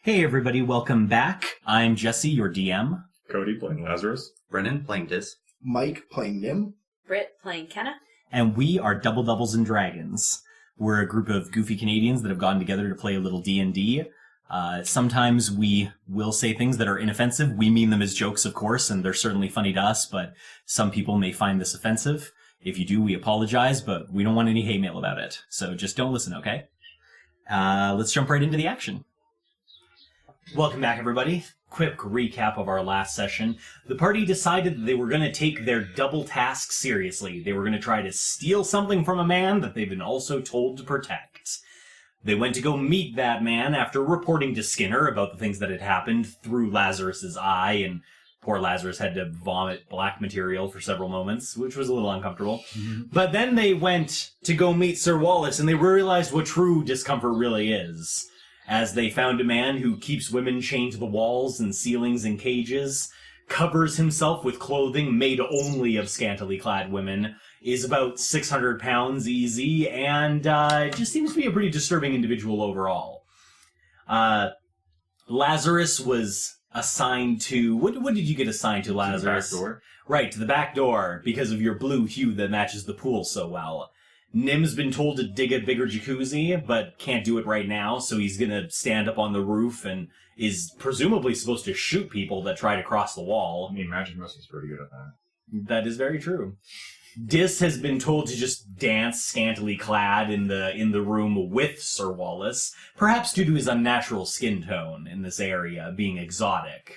Hey everybody, welcome back. I'm Jesse, your DM. Cody playing Lazarus. Brennan playing Diz. Mike playing Nim. Britt playing Kenna. And we are Double Doubles and Dragons. We're a group of goofy Canadians that have gotten together to play a little D&D. Sometimes we will say things that are inoffensive. We mean them as jokes, of course, and they're certainly funny to us, but some people may find this offensive. If you do, we apologize, but we don't want any hate mail about it. So just don't listen, okay? Let's jump right into the action. Welcome back, everybody. Quick recap of our last session. The party decided that they were going to take their double task seriously. They were going to try to steal something from a man that they've been also told to protect. They went to go meet that man after reporting to Skinner about the things that had happened through Lazarus's eye, and poor Lazarus had to vomit black material for several moments, which was a little uncomfortable. Mm-hmm. But then they went to go meet Sir Wallace, and they realized what true discomfort really is, as they found a man who keeps women chained to the walls and ceilings and cages, covers himself with clothing made only of scantily clad women, is about 600 pounds easy, and just seems to be a pretty disturbing individual overall. Lazarus was assigned to... What did you get assigned to, Lazarus? To the back door. Right, to the back door, because of your blue hue that matches the pool so well. Nim's been told to dig a bigger jacuzzi, but can't do it right now, so he's gonna stand up on the roof and is presumably supposed to shoot people that try to cross the wall. I mean, Magic Mist is pretty good at that. That is very true. Dis has been told to just dance scantily clad in the room with Sir Wallace, perhaps due to his unnatural skin tone in this area, being exotic.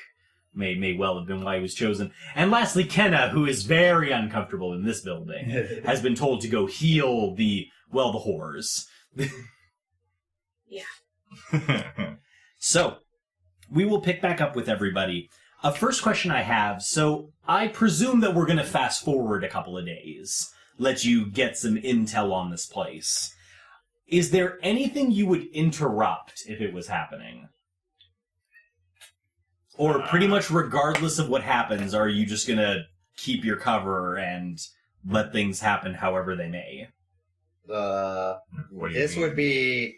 May well have been why he was chosen. And lastly, Kenna, who is very uncomfortable in this building, has been told to go heal the whores. Yeah. So, we will pick back up with everybody. First question I have, so I presume that we're going to fast forward a couple of days, let you get some intel on this place. Is there anything you would interrupt if it was happening? Or pretty much regardless of what happens, are you just going to keep your cover and let things happen however they may? This would be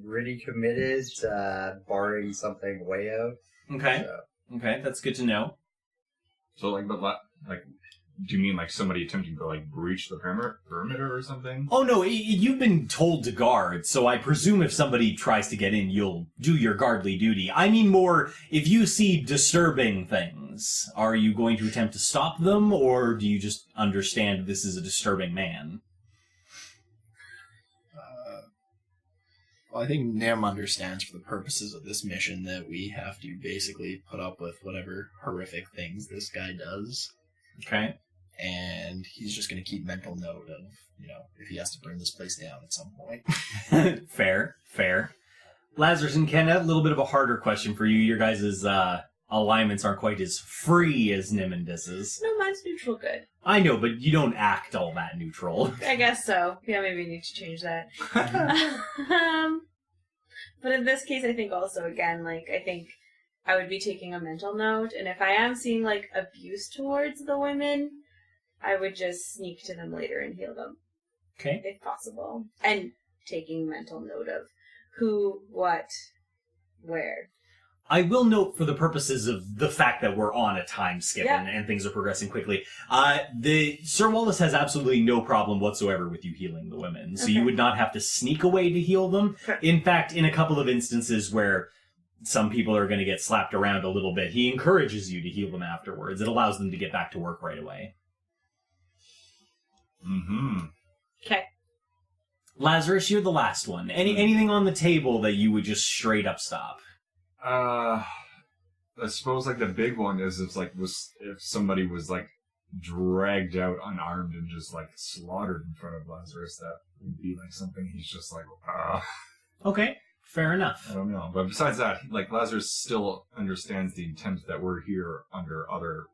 pretty committed, barring something way out. Okay. So. Okay, that's good to know. So, do you mean like somebody attempting to breach the perimeter or something? Oh no, you've been told to guard, so I presume if somebody tries to get in, you'll do your guardly duty. I mean more, if you see disturbing things, are you going to attempt to stop them, or do you just understand this is a disturbing man? Well, I think Nim understands for the purposes of this mission that we have to basically put up with whatever horrific things this guy does. Okay. And he's just going to keep mental note of, if he has to burn this place down at some point. Fair. Lazarus and Kenna, a little bit of a harder question for you. Your guys' alignments aren't quite as free as Nim and Dis's. No, mine's neutral good. I know, but you don't act all that neutral. I guess so. Yeah, maybe I need to change that. But in this case, I think also, again, I think I would be taking a mental note, and if I am seeing, abuse towards the women, I would just sneak to them later and heal them. Okay. If possible. And taking mental note of who, what, where. I will note, for the purposes of the fact that we're on a time skip and things are progressing quickly, the Sir Wallace has absolutely no problem whatsoever with you healing the women, so you would not have to sneak away to heal them. Sure. In fact, in a couple of instances where some people are going to get slapped around a little bit, he encourages you to heal them afterwards. It allows them to get back to work right away. Mm-hmm. Okay. Lazarus, you're the last one. Anything on the table that you would just straight up stop? I suppose the big one is if somebody was dragged out unarmed and just slaughtered in front of Lazarus, that would be something he's just Okay, fair enough. I don't know. But besides that, Lazarus still understands the intent that we're here under other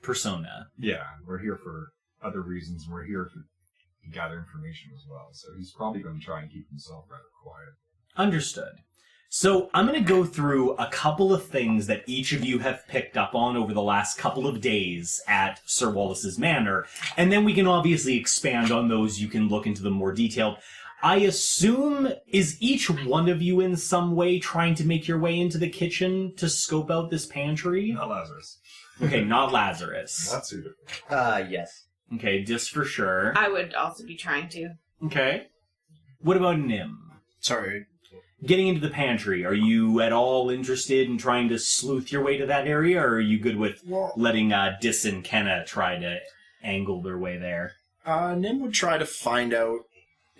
persona. Yeah, we're here for other reasons. We're here to gather information as well. So he's probably going to try and keep himself rather quiet. Understood. So I'm going to go through a couple of things that each of you have picked up on over the last couple of days at Sir Wallace's Manor, and then we can obviously expand on those. You can look into them more detailed. I assume, is each one of you in some way trying to make your way into the kitchen to scope out this pantry? Not Lazarus. Okay, not Lazarus. Not suited. Yes. Okay, just for sure. I would also be trying to. Okay. What about Nim? Sorry. Getting into the pantry, are you at all interested in trying to sleuth your way to that area, or are you good with letting Dis and Kenna try to angle their way there? Nim would try to find out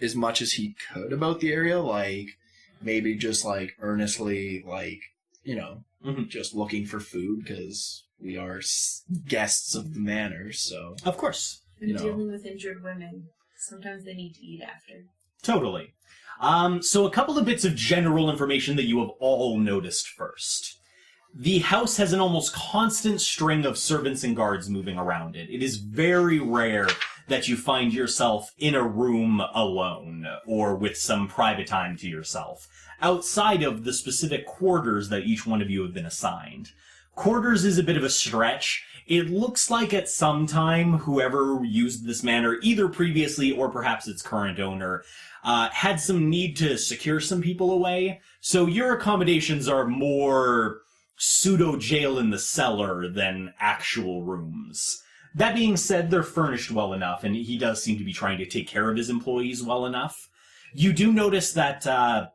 as much as he could about the area, like, maybe just, like, earnestly, like, you know, just looking for food, because we are guests of the manor, so... Of course. And dealing with injured women. Sometimes they need to eat after. Totally. So a couple of bits of general information that you have all noticed first. The house has an almost constant string of servants and guards moving around it. It is very rare that you find yourself in a room alone or with some private time to yourself, outside of the specific quarters that each one of you have been assigned. Quarters is a bit of a stretch. It looks like at some time whoever used this manor, either previously or perhaps its current owner, had some need to secure some people away. So your accommodations are more pseudo-jail in the cellar than actual rooms. That being said, they're furnished well enough, and he does seem to be trying to take care of his employees well enough. You do notice that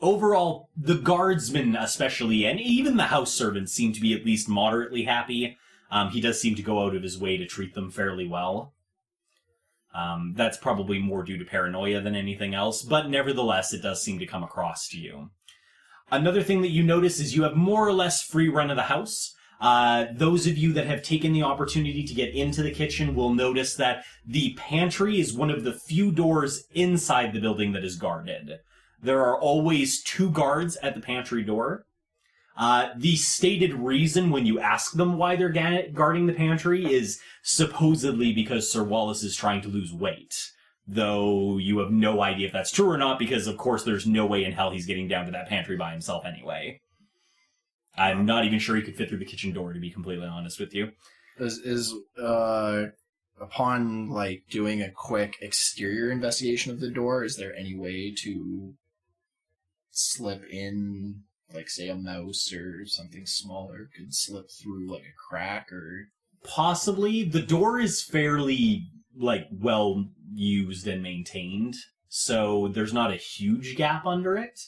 overall, the guardsmen especially, and even the house servants, seem to be at least moderately happy. He does seem to go out of his way to treat them fairly well. That's probably more due to paranoia than anything else, but nevertheless, it does seem to come across to you. Another thing that you notice is you have more or less free run of the house. Those of you that have taken the opportunity to get into the kitchen will notice that the pantry is one of the few doors inside the building that is guarded. There are always 2 guards at the pantry door. The stated reason when you ask them why they're guarding the pantry is supposedly because Sir Wallace is trying to lose weight. Though you have no idea if that's true or not, because of course there's no way in hell he's getting down to that pantry by himself anyway. I'm not even sure he could fit through the kitchen door, to be completely honest with you. Upon, like, doing a quick exterior investigation of the door, is there any way to slip in, like, say, a mouse or something smaller could slip through, like, a crack, or... Possibly. The door is fairly, like, well used and maintained, so there's not a huge gap under it.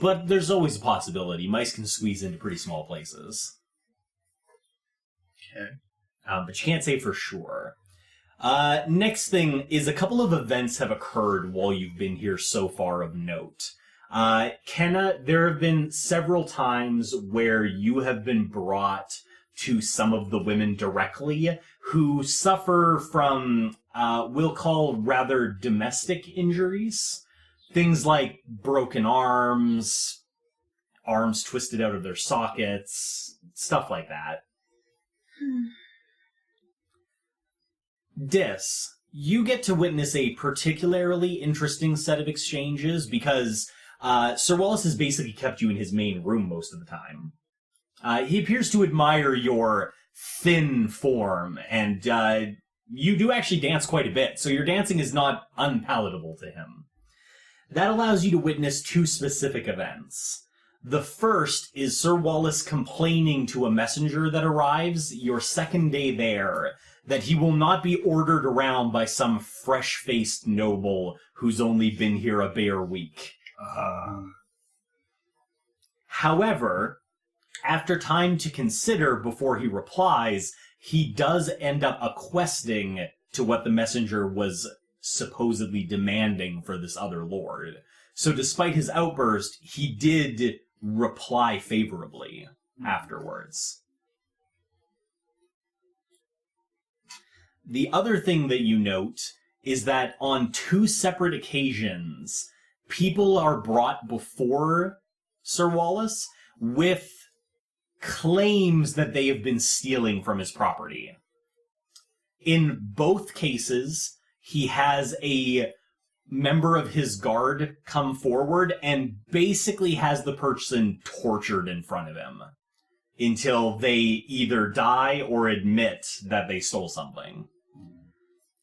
But there's always a possibility. Mice can squeeze into pretty small places. Okay. But you can't say for sure. Next thing is a couple of events have occurred while you've been here so far of note. Kenna, there have been several times where you have been brought to some of the women directly who suffer from, we'll call rather domestic injuries. Things like broken arms, arms twisted out of their sockets, stuff like that. Dis, you get to witness a particularly interesting set of exchanges because Sir Wallace has basically kept you in his main room most of the time. He appears to admire your thin form, and you do actually dance quite a bit, so your dancing is not unpalatable to him. That allows you to witness 2 specific events. The first is Sir Wallace complaining to a messenger that arrives your second day there that he will not be ordered around by some fresh-faced noble who's only been here a bare week. However, after time to consider before he replies, he does end up accosting to what the messenger was supposedly demanding for this other lord. So despite his outburst, he did reply favorably afterwards. The other thing that you note is that on 2 separate occasions, people are brought before Sir Wallace with claims that they have been stealing from his property. In both cases, he has a member of his guard come forward and basically has the person tortured in front of him until they either die or admit that they stole something.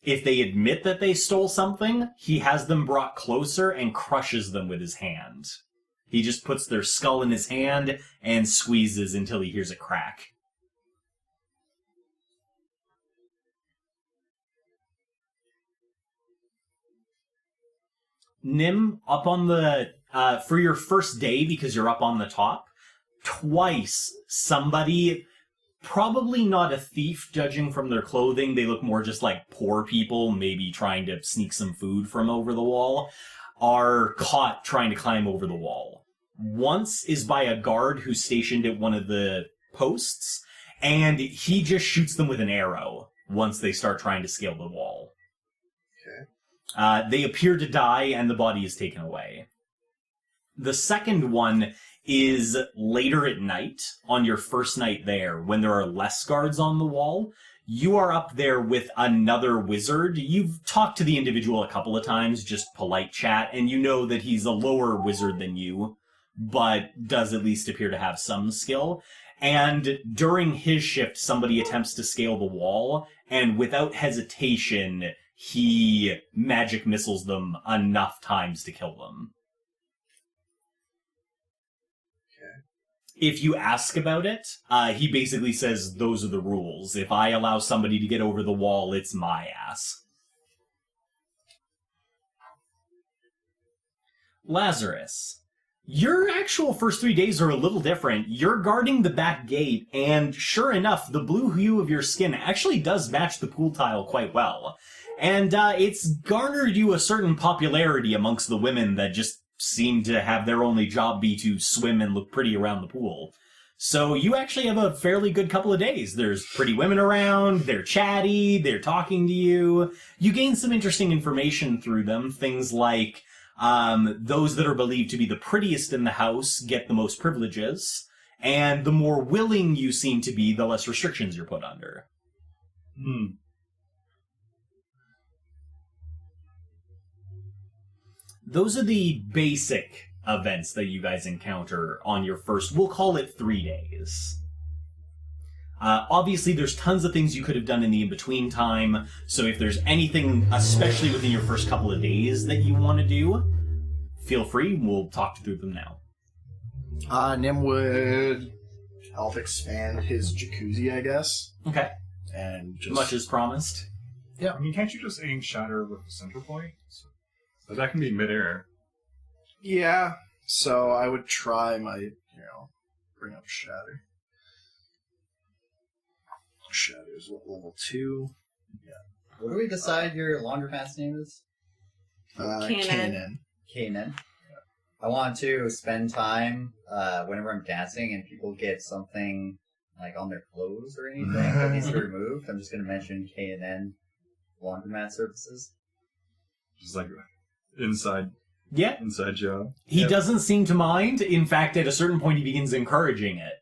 If they admit that they stole something, he has them brought closer and crushes them with his hand. He just puts their skull in his hand and squeezes until he hears a crack. Nim, up on the, for your first day, because you're up on the top, twice somebody, probably not a thief judging from their clothing, they look more just like poor people, maybe trying to sneak some food from over the wall, are caught trying to climb over the wall. Once is by a guard who's stationed at one of the posts, and he just shoots them with an arrow once they start trying to scale the wall. They appear to die, and the body is taken away. The second one is later at night, on your first night there, when there are less guards on the wall. You are up there with another wizard. You've talked to the individual a couple of times, just polite chat, and you know that he's a lower wizard than you, but does at least appear to have some skill. And during his shift, somebody attempts to scale the wall, and without hesitation, he magic missiles them enough times to kill them. If you ask about it, he basically says, those are the rules. If I allow somebody to get over the wall, it's my ass. Lazarus, your actual first 3 days are a little different. You're guarding the back gate, and sure enough, the blue hue of your skin actually does match the pool tile quite well. And it's garnered you a certain popularity amongst the women that just seem to have their only job be to swim and look pretty around the pool. So you actually have a fairly good couple of days. There's pretty women around, they're chatty, they're talking to you. You gain some interesting information through them, things like those that are believed to be the prettiest in the house get the most privileges, and the more willing you seem to be, the less restrictions you're put under. Those are the basic events that you guys encounter on your first, we'll call it 3 days. Obviously, there's tons of things you could have done in the in-between time, so if there's anything, especially within your first couple of days, that you want to do, feel free, we'll talk through them now. Nim would help expand his jacuzzi, I guess. Okay. And just... Much as promised. Yeah. I mean, can't you just aim shatter with the center point? But that can be midair. Yeah. So I would try my, bring up Shatter. Shatter's level 2. Yeah. What do we decide your laundromat's name is? Canaan. Kanan. I want to spend time whenever I'm dancing and people get something like on their clothes or anything that needs to be removed. I'm just going to mention K&N laundromat services. Just like inside job. He doesn't seem to mind. In fact, at a certain point, he begins encouraging it.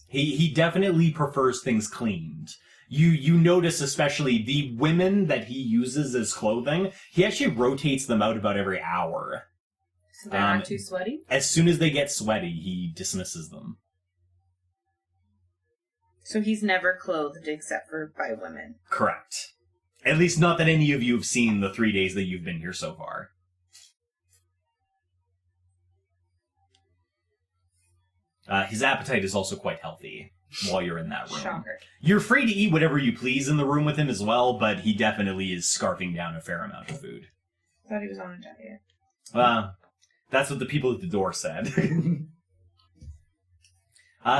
He definitely prefers things cleaned. You notice especially the women that he uses as clothing, he actually rotates them out about every hour. So they're not too sweaty? As soon as they get sweaty, he dismisses them. So he's never clothed except for by women. Correct. At least not that any of you have seen the 3 days that you've been here so far. His appetite is also quite healthy while you're in that room. Shocker. You're free to eat whatever you please in the room with him as well, but he definitely is scarfing down a fair amount of food. I thought he was on a diet. That's what the people at the door said.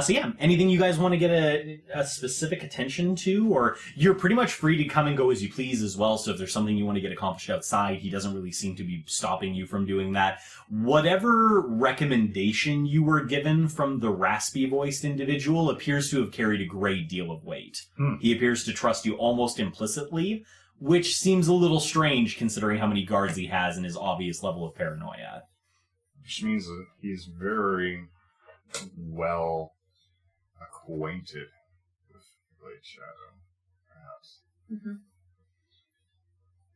So yeah, anything you guys want to get a specific attention to, or you're pretty much free to come and go as you please as well, so if there's something you want to get accomplished outside, he doesn't really seem to be stopping you from doing that. Whatever recommendation you were given from the raspy-voiced individual appears to have carried a great deal of weight. He appears to trust you almost implicitly, which seems a little strange considering how many guards he has and his obvious level of paranoia. Which means that he's very well acquainted with Blade Shadow, perhaps. Mm-hmm.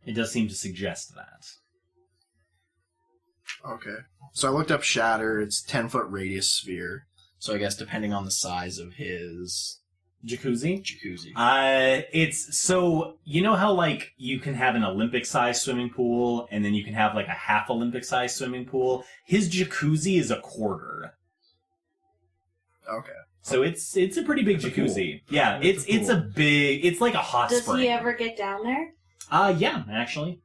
It does seem to suggest that. Okay. So I looked up Shatter. It's 10-foot radius sphere. So I guess depending on the size of his Jacuzzi? Jacuzzi. It's so you know how like you can have an Olympic-sized swimming pool and then you can have like a half Olympic-sized swimming pool. His jacuzzi is a quarter. Okay. So it's a pretty big jacuzzi. Yeah, it's a big. It's like a hot Does spring. he ever get down there? Yeah, actually.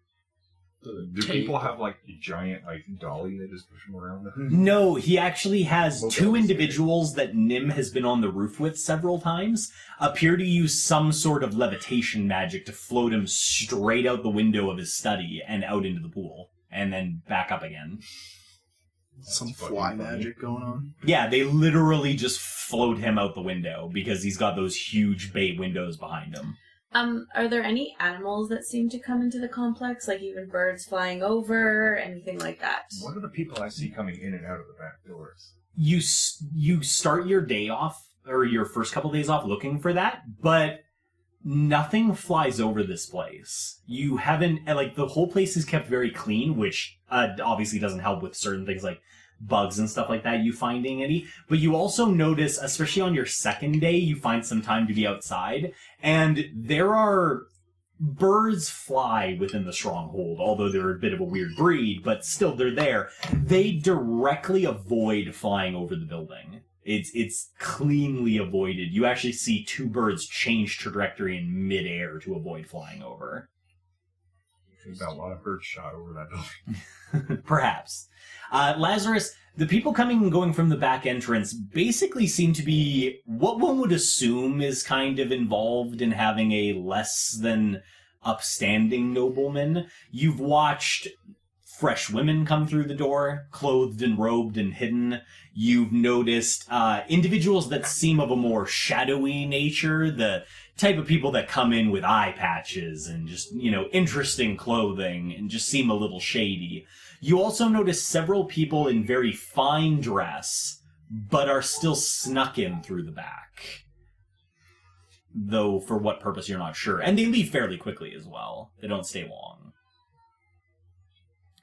Do people have like a giant like dolly they just push them around? No, he actually has Well, two that's individuals that Nim has been on the roof with several times appear to use some sort of levitation magic to float him straight out the window of his study and out into the pool, and then back up again. Some fucking fly funny. magic going on. Yeah, they literally just float him out the window because he's got those huge bay windows behind him. Are there any animals that seem to come into the complex, like even birds flying over, anything like that? What are the people I see coming in and out of the back doors? You start your day off, or your first couple days off looking for that, but nothing flies over this place. You haven't, like, the whole place is kept very clean, which obviously doesn't help with certain things like bugs and stuff like that you finding any. But you also notice, especially on your second day, you find some time to be outside, and there are birds fly within the Stronghold, although they're a bit of a weird breed, but still they're there. They directly avoid flying over the building. It's cleanly avoided. You actually see two birds change trajectory in midair to avoid flying over. There's got a lot of birds shot over that building. Perhaps. Lazarus, the people coming and going from the back entrance basically seem to be what one would assume is kind of involved in having a less than upstanding nobleman. You've watched fresh women come through the door, clothed and robed and hidden. You've noticed individuals that seem of a more shadowy nature, the type of people that come in with eye patches and just, interesting clothing and just seem a little shady. You also notice several people in very fine dress, but are still snuck in through the back. Though for what purpose you're not sure. And they leave fairly quickly as well. They don't stay long.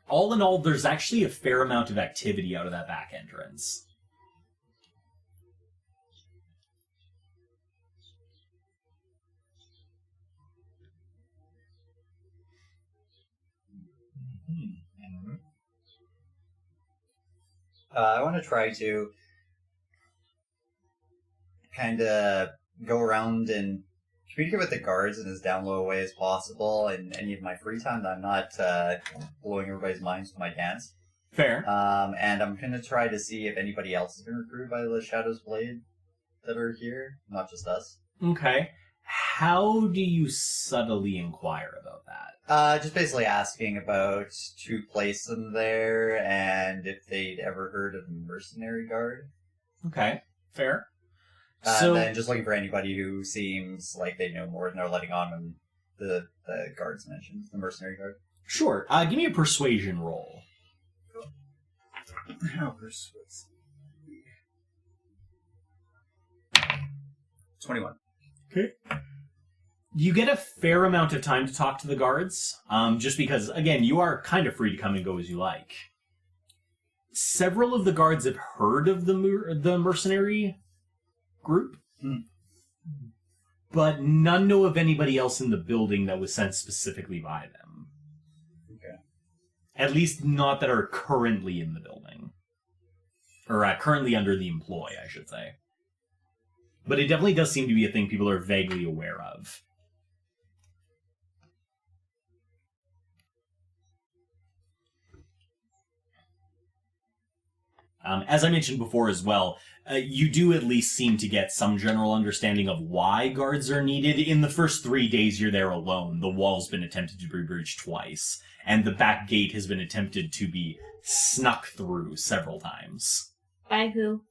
All in all, there's actually a fair amount of activity out of that back entrance. I want to try to kind of go around and communicate with the guards in as down low a way as possible, and any of my free time that I'm not blowing everybody's minds with my dance. Fair. And I'm going to try to see if anybody else has been recruited by the Shadow's Blade that are here, not just us. Okay. How do you subtly inquire about that? Just basically asking about who placed them there and if they'd ever heard of the Mercenary Guard. Okay. Fair. And then just looking for anybody who seems like they know more than they're letting on when the guards mentioned, the Mercenary Guard. Sure. Give me a persuasion roll. How persuasive? 21. Okay. You get a fair amount of time to talk to the guards, just because, again, you are kind of free to come and go as you like. Several of the guards have heard of the mercenary group, but none know of anybody else in the building that was sent specifically by them. Okay. At least not that are currently in the building. Or currently under the employ, I should say. But it definitely does seem to be a thing people are vaguely aware of. As I mentioned before as well, you do at least seem to get some general understanding of why guards are needed. In the first 3 days you're there alone, the wall's been attempted to be breached twice, and the back gate has been attempted to be snuck through several times. By who?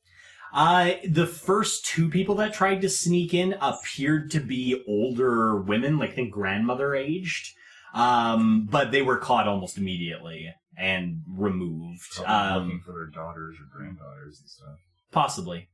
The first two people that tried to sneak in appeared to be older women, like I think grandmother aged, but they were caught almost immediately and removed. Probably looking for their daughters or granddaughters and stuff. Possibly.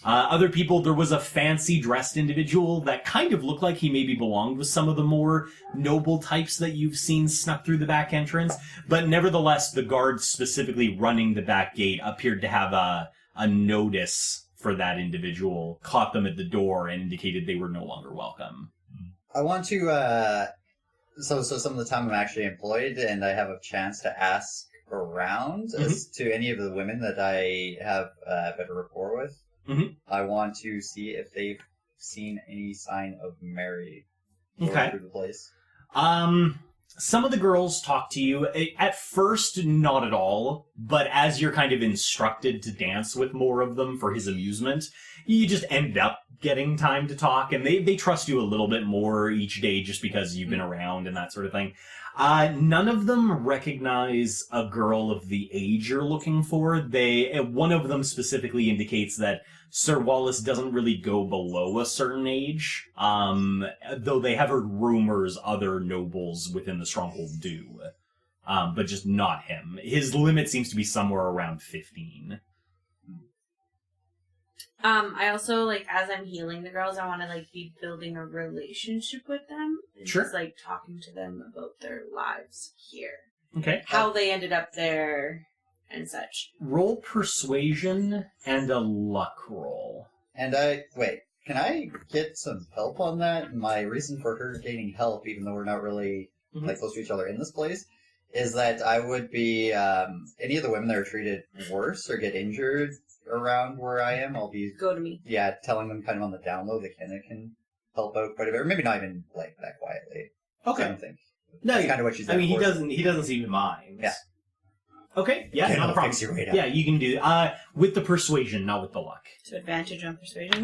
Other people, there was a fancy dressed individual that kind of looked like he maybe belonged with some of the more noble types that you've seen snuck through the back entrance, but nevertheless, the guards specifically running the back gate appeared to have a notice for that individual, caught them at the door and indicated they were no longer welcome. I want to, so some of the time I'm actually employed and I have a chance to ask around as to any of the women that I have a better rapport with. I want to see if they've seen any sign of Mary going through the place. Some of the girls talk to you. At first, not at all, but as you're kind of instructed to dance with more of them for his amusement, you just end up getting time to talk, and they trust you a little bit more each day just because you've been around and that sort of thing. None of them recognize a girl of the age you're looking for. One of them specifically indicates that Sir Wallace doesn't really go below a certain age, though they have heard rumors other nobles within the Stronghold do, but just not him. His limit seems to be somewhere around 15. I also, like, as I'm healing the girls, I want to, like, be building a relationship with them. And Sure. just, like, talking to them about their lives here. Okay. How they ended up there and such. Roll persuasion and a luck roll. And can I get some help on that? My reason for her gaining help, even though we're not really like close to each other in this place, is that I would be any of the women that are treated worse or get injured around where I am, I'll be Go to me. telling them kind of on the down low that Kenna can help out quite a bit, or maybe not even like that quietly. I don't think. No, That's kind of what she's. I mean, there for. he doesn't seem to mind. Yeah. Okay. Yeah, Kenna not a will problem. fix you right up. Yeah, you can do with the persuasion, not with the luck. So advantage on persuasion.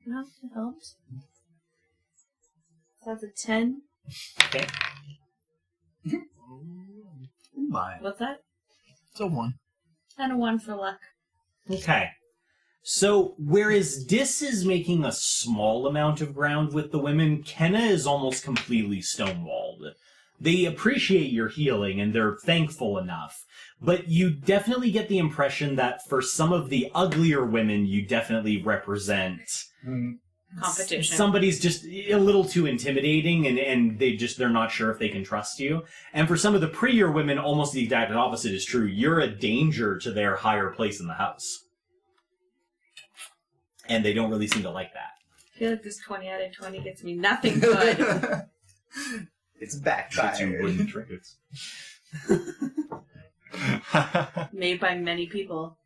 No, it helps. So that's a 10. Okay. My. What's that? It's a 1. And a 1 for luck. Okay. So, whereas Dis is making a small amount of ground with the women, Kenna is almost completely stonewalled. They appreciate your healing, and they're thankful enough. But you definitely get the impression that for some of the uglier women, you definitely represent... Competition. Somebody's just a little too intimidating, and they're not sure if they can trust you. And for some of the prettier women, almost the exact opposite is true. You're a danger to their higher place in the house. And they don't really seem to like that. I feel like this 20 out of 20 gets me nothing good. It's Shits you backfired. wooden trinkets. Made by many people.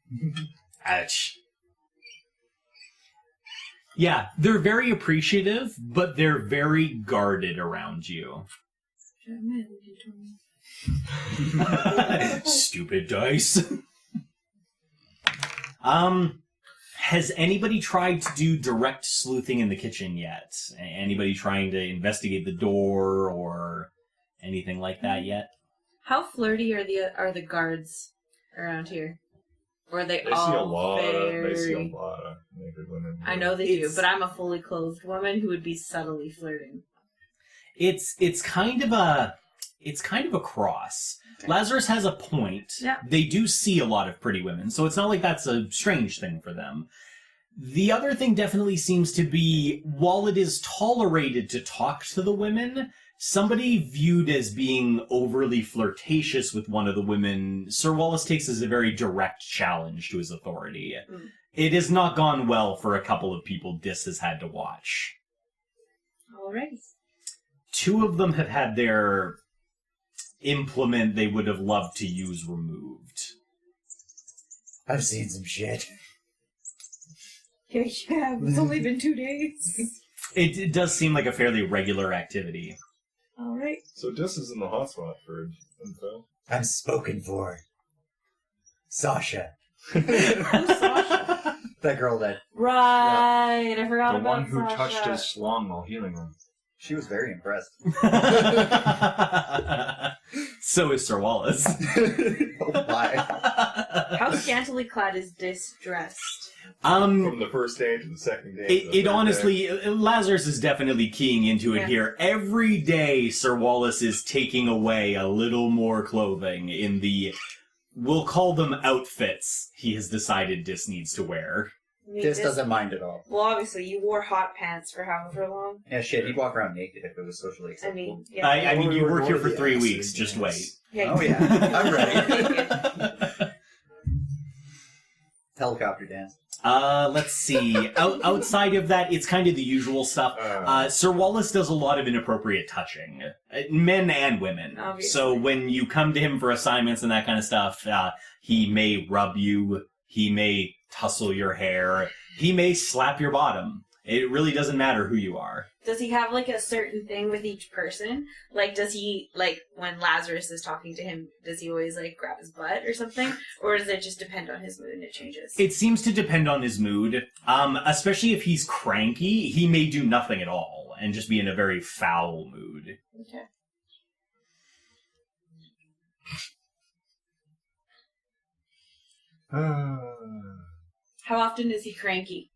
Ouch. Yeah, they're very appreciative, but they're very guarded around you. Stupid dice. Has anybody tried to do direct sleuthing in the kitchen yet? Anybody trying to investigate the door or anything like that yet? How flirty are the guards around here? Or are they They all see a lot. very... They see a lot of naked women. I know they do, but I'm a fully clothed woman who would be subtly flirting. It's kind of a cross. Lazarus has a point. Yeah. They do see a lot of pretty women, so it's not like that's a strange thing for them. The other thing definitely seems to be, while it is tolerated to talk to the women, somebody viewed as being overly flirtatious with one of the women, Sir Wallace takes as a very direct challenge to his authority. It has not gone well for a couple of people Dis has had to watch. Alright. 2 of them have had their implement they would have loved to use removed. I've seen some shit. Yeah, it's only been 2 days. It does seem like a fairly regular activity. Alright. So Dis is in the hotspot for info. I'm spoken for. Sasha. Who's Sasha? That girl that... Right, I forgot The about one who Sasha. touched his schlong while healing him. She was very impressed. So is Sir Wallace. Oh my. How scantily clad is Dis dressed? From the first day to the second day. to the It third honestly, Lazarus is definitely keying into it Yeah. here. Every day, Sir Wallace is taking away a little more clothing in the, we'll call them outfits, he has decided Dis needs to wear. I mean, Dis doesn't mind at all. Well, obviously, you wore hot pants for however long. Yeah, shit, he'd walk around naked if it was socially I acceptable. mean, yeah. I mean, you Or work here for the 3 acid weeks, just gas. wait. Yeah, Oh yeah, I'm ready. Helicopter dance. Let's see. Outside of that, it's kind of the usual stuff. Sir Wallace does a lot of inappropriate touching. Men and women. Obviously. So when you come to him for assignments and that kind of stuff, he may rub you, he may tussle your hair, he may slap your bottom. It really doesn't matter who you are. Does he have, like, a certain thing with each person? Like, does he, like, when Lazarus is talking to him, does he always, like, grab his butt or something? Or does it just depend on his mood and it changes? It seems to depend on his mood. Especially if he's cranky, he may do nothing at all and just be in a very foul mood. Okay. How often is he cranky?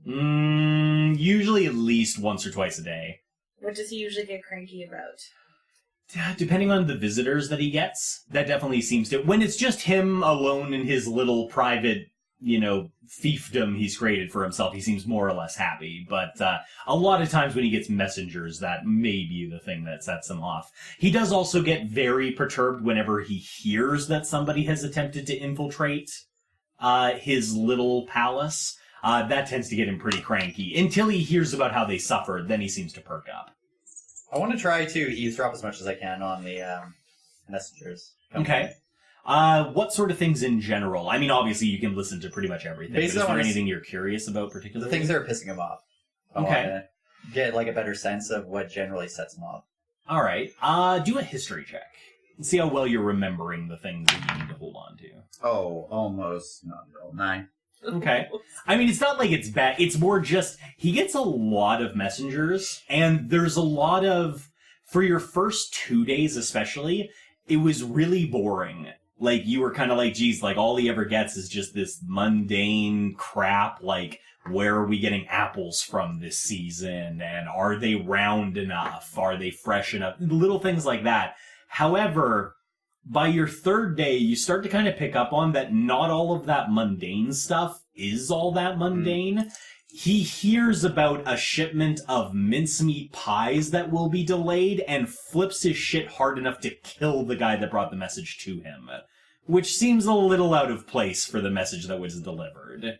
Usually at least once or twice a day. What does he usually get cranky about? Depending on the visitors that he gets, that definitely seems to... When it's just him alone in his little private, fiefdom he's created for himself, he seems more or less happy. But a lot of times when he gets messengers, that may be the thing that sets him off. He does also get very perturbed whenever he hears that somebody has attempted to infiltrate his little palace. That tends to get him pretty cranky. Until he hears about how they suffered, then he seems to perk up. I want to try to eavesdrop as much as I can on the messengers. Okay. What sort of things in general? I mean, obviously you can listen to pretty much everything. But is there anything you're curious about particularly? The things that are pissing him off. I want to get like a better sense of what generally sets him off. All right. Do a history check. See how well you're remembering the things that you need to hold on to. Oh, almost. Not real. 9. Okay. I mean, it's not like it's bad. It's more just, he gets a lot of messengers, and there's a lot of, for your first 2 days especially, it was really boring. Like, you were kind of like, geez, like, all he ever gets is just this mundane crap, like, where are we getting apples from this season? And are they round enough? Are they fresh enough? Little things like that. However, by your third day, you start to kind of pick up on that not all of that mundane stuff is all that mundane. He hears about a shipment of mincemeat pies that will be delayed and flips his shit hard enough to kill the guy that brought the message to him, which seems a little out of place for the message that was delivered.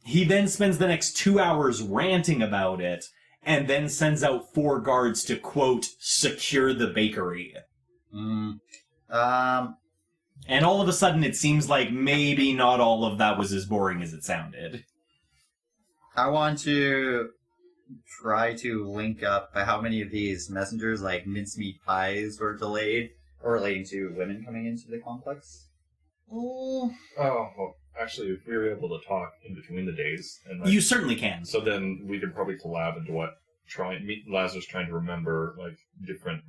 He then spends the next 2 hours ranting about it, and then sends out 4 guards to, quote, secure the bakery. And all of a sudden, it seems like maybe not all of that was as boring as it sounded. I want to try to link up how many of these messengers, like mincemeat pies, were delayed, or relating to women coming into the complex. Oh, well, actually, if we were able to talk in between the days, and You certainly can. so then we could probably collab into Lazarus trying to remember different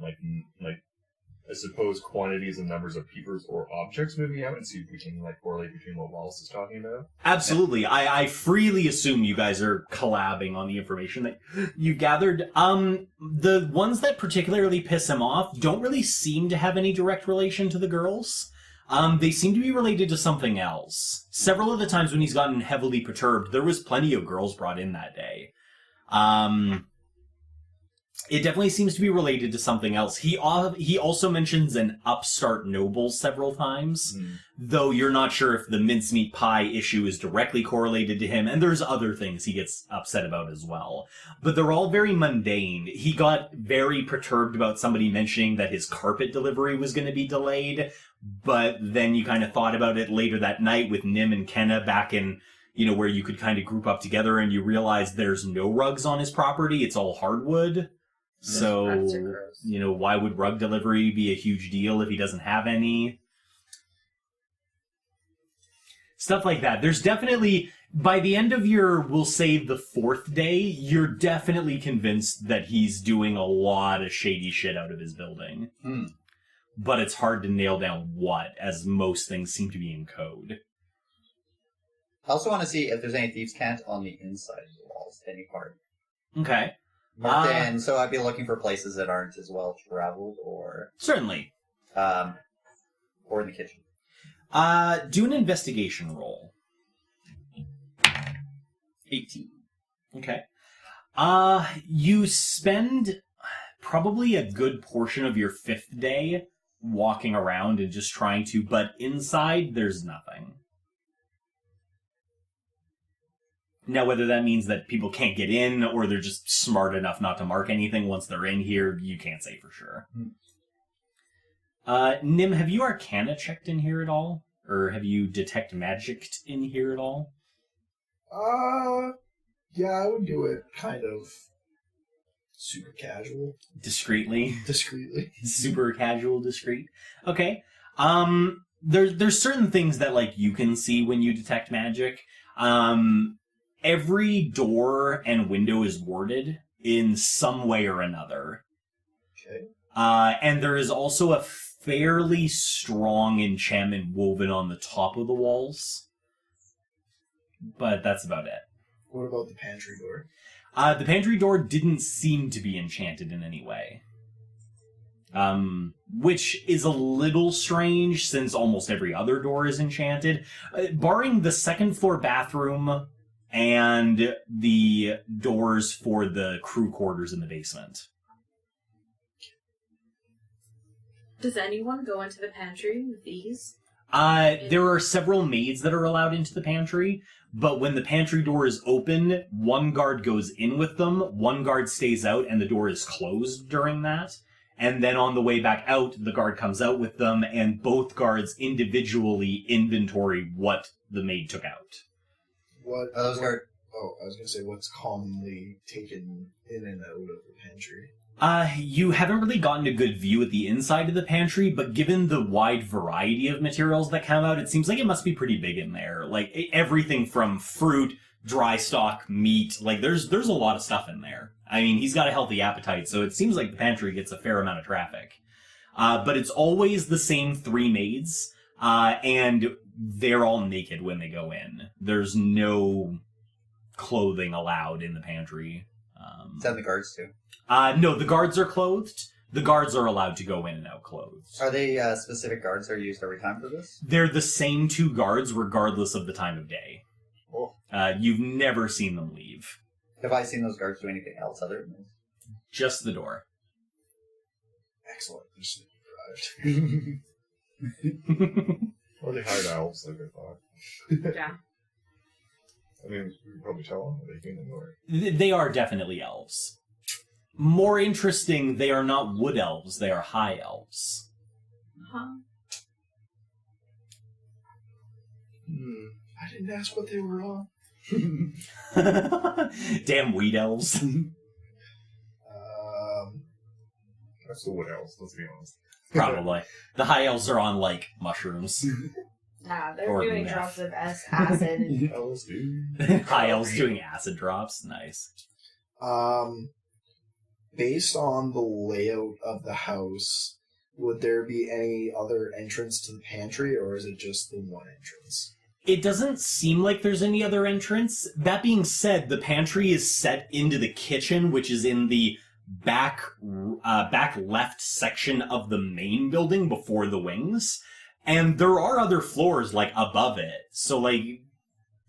I suppose quantities and numbers of peepers or objects moving out, and see if we can correlate between what Wallace is talking about. Absolutely. I freely assume you guys are collabing on the information that you gathered. The ones that particularly piss him off don't really seem to have any direct relation to the girls. They seem to be related to something else. Several of the times when he's gotten heavily perturbed, there was plenty of girls brought in that day. It definitely seems to be related to something else. He also mentions an upstart noble several times, though you're not sure if the mincemeat pie issue is directly correlated to him, and there's other things he gets upset about as well. But they're all very mundane. He got very perturbed about somebody mentioning that his carpet delivery was going to be delayed, but then you kind of thought about it later that night with Nim and Kenna back in, where you could kind of group up together, and you realize there's no rugs on his property, it's all hardwood. So, why would rug delivery be a huge deal if he doesn't have any? Stuff like that. There's definitely, by the end of we'll say the 4th day, you're definitely convinced that he's doing a lot of shady shit out of his building. But it's hard to nail down what, as most things seem to be in code. I also want to see if there's any thieves' cant on the inside of the walls, any part. Okay. And so I'd be looking for places that aren't as well traveled, or certainly, or in the kitchen. Do an investigation roll. 18. Okay. You spend probably a good portion of your 5th day walking around and just trying to, but inside there's nothing. Now, whether that means that people can't get in or they're just smart enough not to mark anything once they're in here, you can't say for sure. Nim, have you Arcana checked in here at all? Or have you Detect Magicked in here at all? Yeah, I would do it kind of super casual. Discreetly? Discreetly. Super casual, discreet. Okay. There's certain things that, like, you can see when you detect magic. Every door and window is warded in some way or another. Okay. And there is also a fairly strong enchantment woven on the top of the walls. But that's about it. What about the pantry door? The pantry door didn't seem to be enchanted in any way. Which is a little strange since almost every other door is enchanted. Barring the second floor bathroom and the doors for the crew quarters in the basement. Does anyone go into the pantry with these? There are several maids that are allowed into the pantry, but when the pantry door is open, one guard goes in with them, one guard stays out, and the door is closed during that. And then on the way back out, the guard comes out with them, and both guards individually inventory what the maid took out. What? Those guard. Oh, I was gonna say, what's commonly taken in and out of the pantry? You haven't really gotten a good view at the inside of the pantry, but given the wide variety of materials that come out, it seems like it must be pretty big in there. Like, everything from fruit, dry stock, meat, like, there's a lot of stuff in there. I mean, he's got a healthy appetite, so it seems like the pantry gets a fair amount of traffic. But it's always the same 3 maids, and they're all naked when they go in. There's no clothing allowed in the pantry. Is that the guards too? No, the guards are clothed. The guards are allowed to go in and out clothed. Are they specific guards that are used every time for this? They're the same 2 guards regardless of the time of day. Oh. You've never seen them leave. Have I seen those guards do anything else other than this? Just the door. Excellent. Just arrived. Or they hired elves, like I thought. Yeah. I mean, you can probably tell them they human or... They are definitely elves. More interesting, they are not wood elves, they are high elves. Huh. I didn't ask what they were on. Damn weed elves. That's the wood elves, let's be honest. Probably. The high elves are on, like, mushrooms. Nah, they're Or doing meth. drops of acid. And Elves do. High elves doing acid drops. Nice. Based on the layout of the house, would there be any other entrance to the pantry, or is it just the one entrance? It doesn't seem like there's any other entrance. That being said, the pantry is set into the kitchen, which is in the back left section of the main building before the wings. And there are other floors, like, above it. So, like,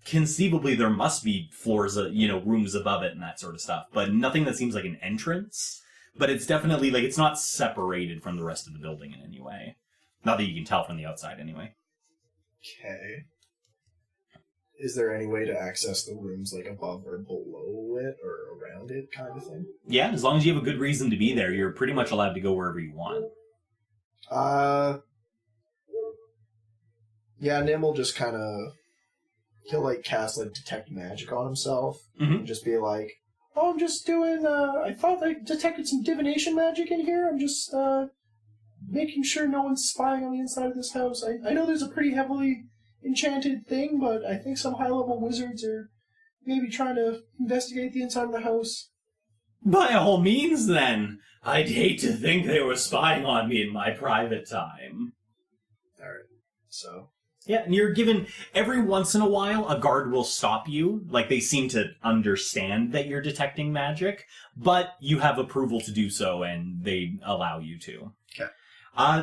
conceivably there must be floors, rooms above it and that sort of stuff. But nothing that seems like an entrance. But it's definitely, like, it's not separated from the rest of the building in any way. Not that you can tell from the outside, anyway. Okay. Is there any way to access the rooms, like, above or below it, or around it, kind of thing? Yeah, as long as you have a good reason to be there, you're pretty much allowed to go wherever you want. Yeah, Nim will just kind of... He'll, like, cast, like, detect magic on himself. Mhm. And just be like, oh, I'm just doing, I thought I detected some divination magic in here. I'm just, making sure no one's spying on the inside of this house. I know there's a pretty heavily enchanted thing, but I think some high-level wizards are maybe trying to investigate the inside of the house. By all means, then. I'd hate to think they were spying on me in my private time. Alright, so... Yeah, and you're given, every once in a while, a guard will stop you. Like, they seem to understand that you're detecting magic, but you have approval to do so, and they allow you to. Okay.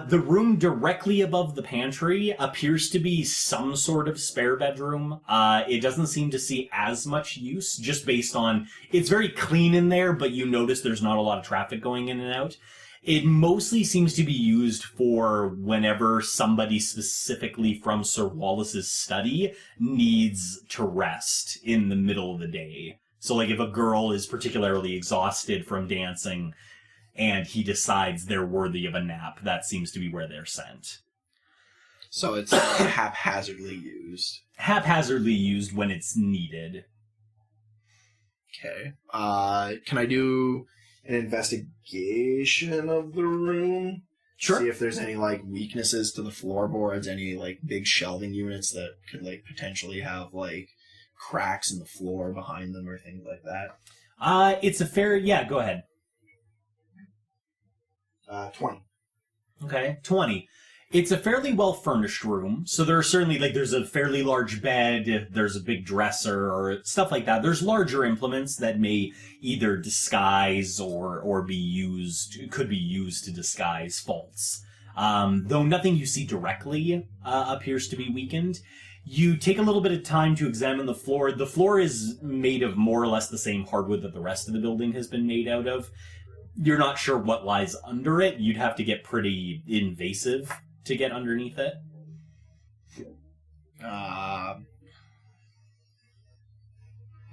The room directly above the pantry appears to be some sort of spare bedroom. It doesn't seem to see as much use, just based on, it's very clean in there, but you notice there's not a lot of traffic going in and out. It mostly seems to be used for whenever somebody specifically from Sir Wallace's study needs to rest in the middle of the day. So, like, if a girl is particularly exhausted from dancing and he decides they're worthy of a nap, that seems to be where they're sent. So it's haphazardly used. Haphazardly used when it's needed. Okay. Can I do an investigation of the room? Sure. See if there's any, like, weaknesses to the floorboards, any, like, big shelving units that could, like, potentially have, like, cracks in the floor behind them or things like that. It's a fair... Yeah, go ahead. 20. Okay, 20. It's a fairly well-furnished room, so there are certainly, like, there's a fairly large bed, there's a big dresser, or stuff like that. There's larger implements that may either disguise or be used, could be used to disguise faults. Though nothing you see directly appears to be weakened. You take a little bit of time to examine the floor. The floor is made of more or less the same hardwood that the rest of the building has been made out of. You're not sure what lies under it. You'd have to get pretty invasive to get underneath it.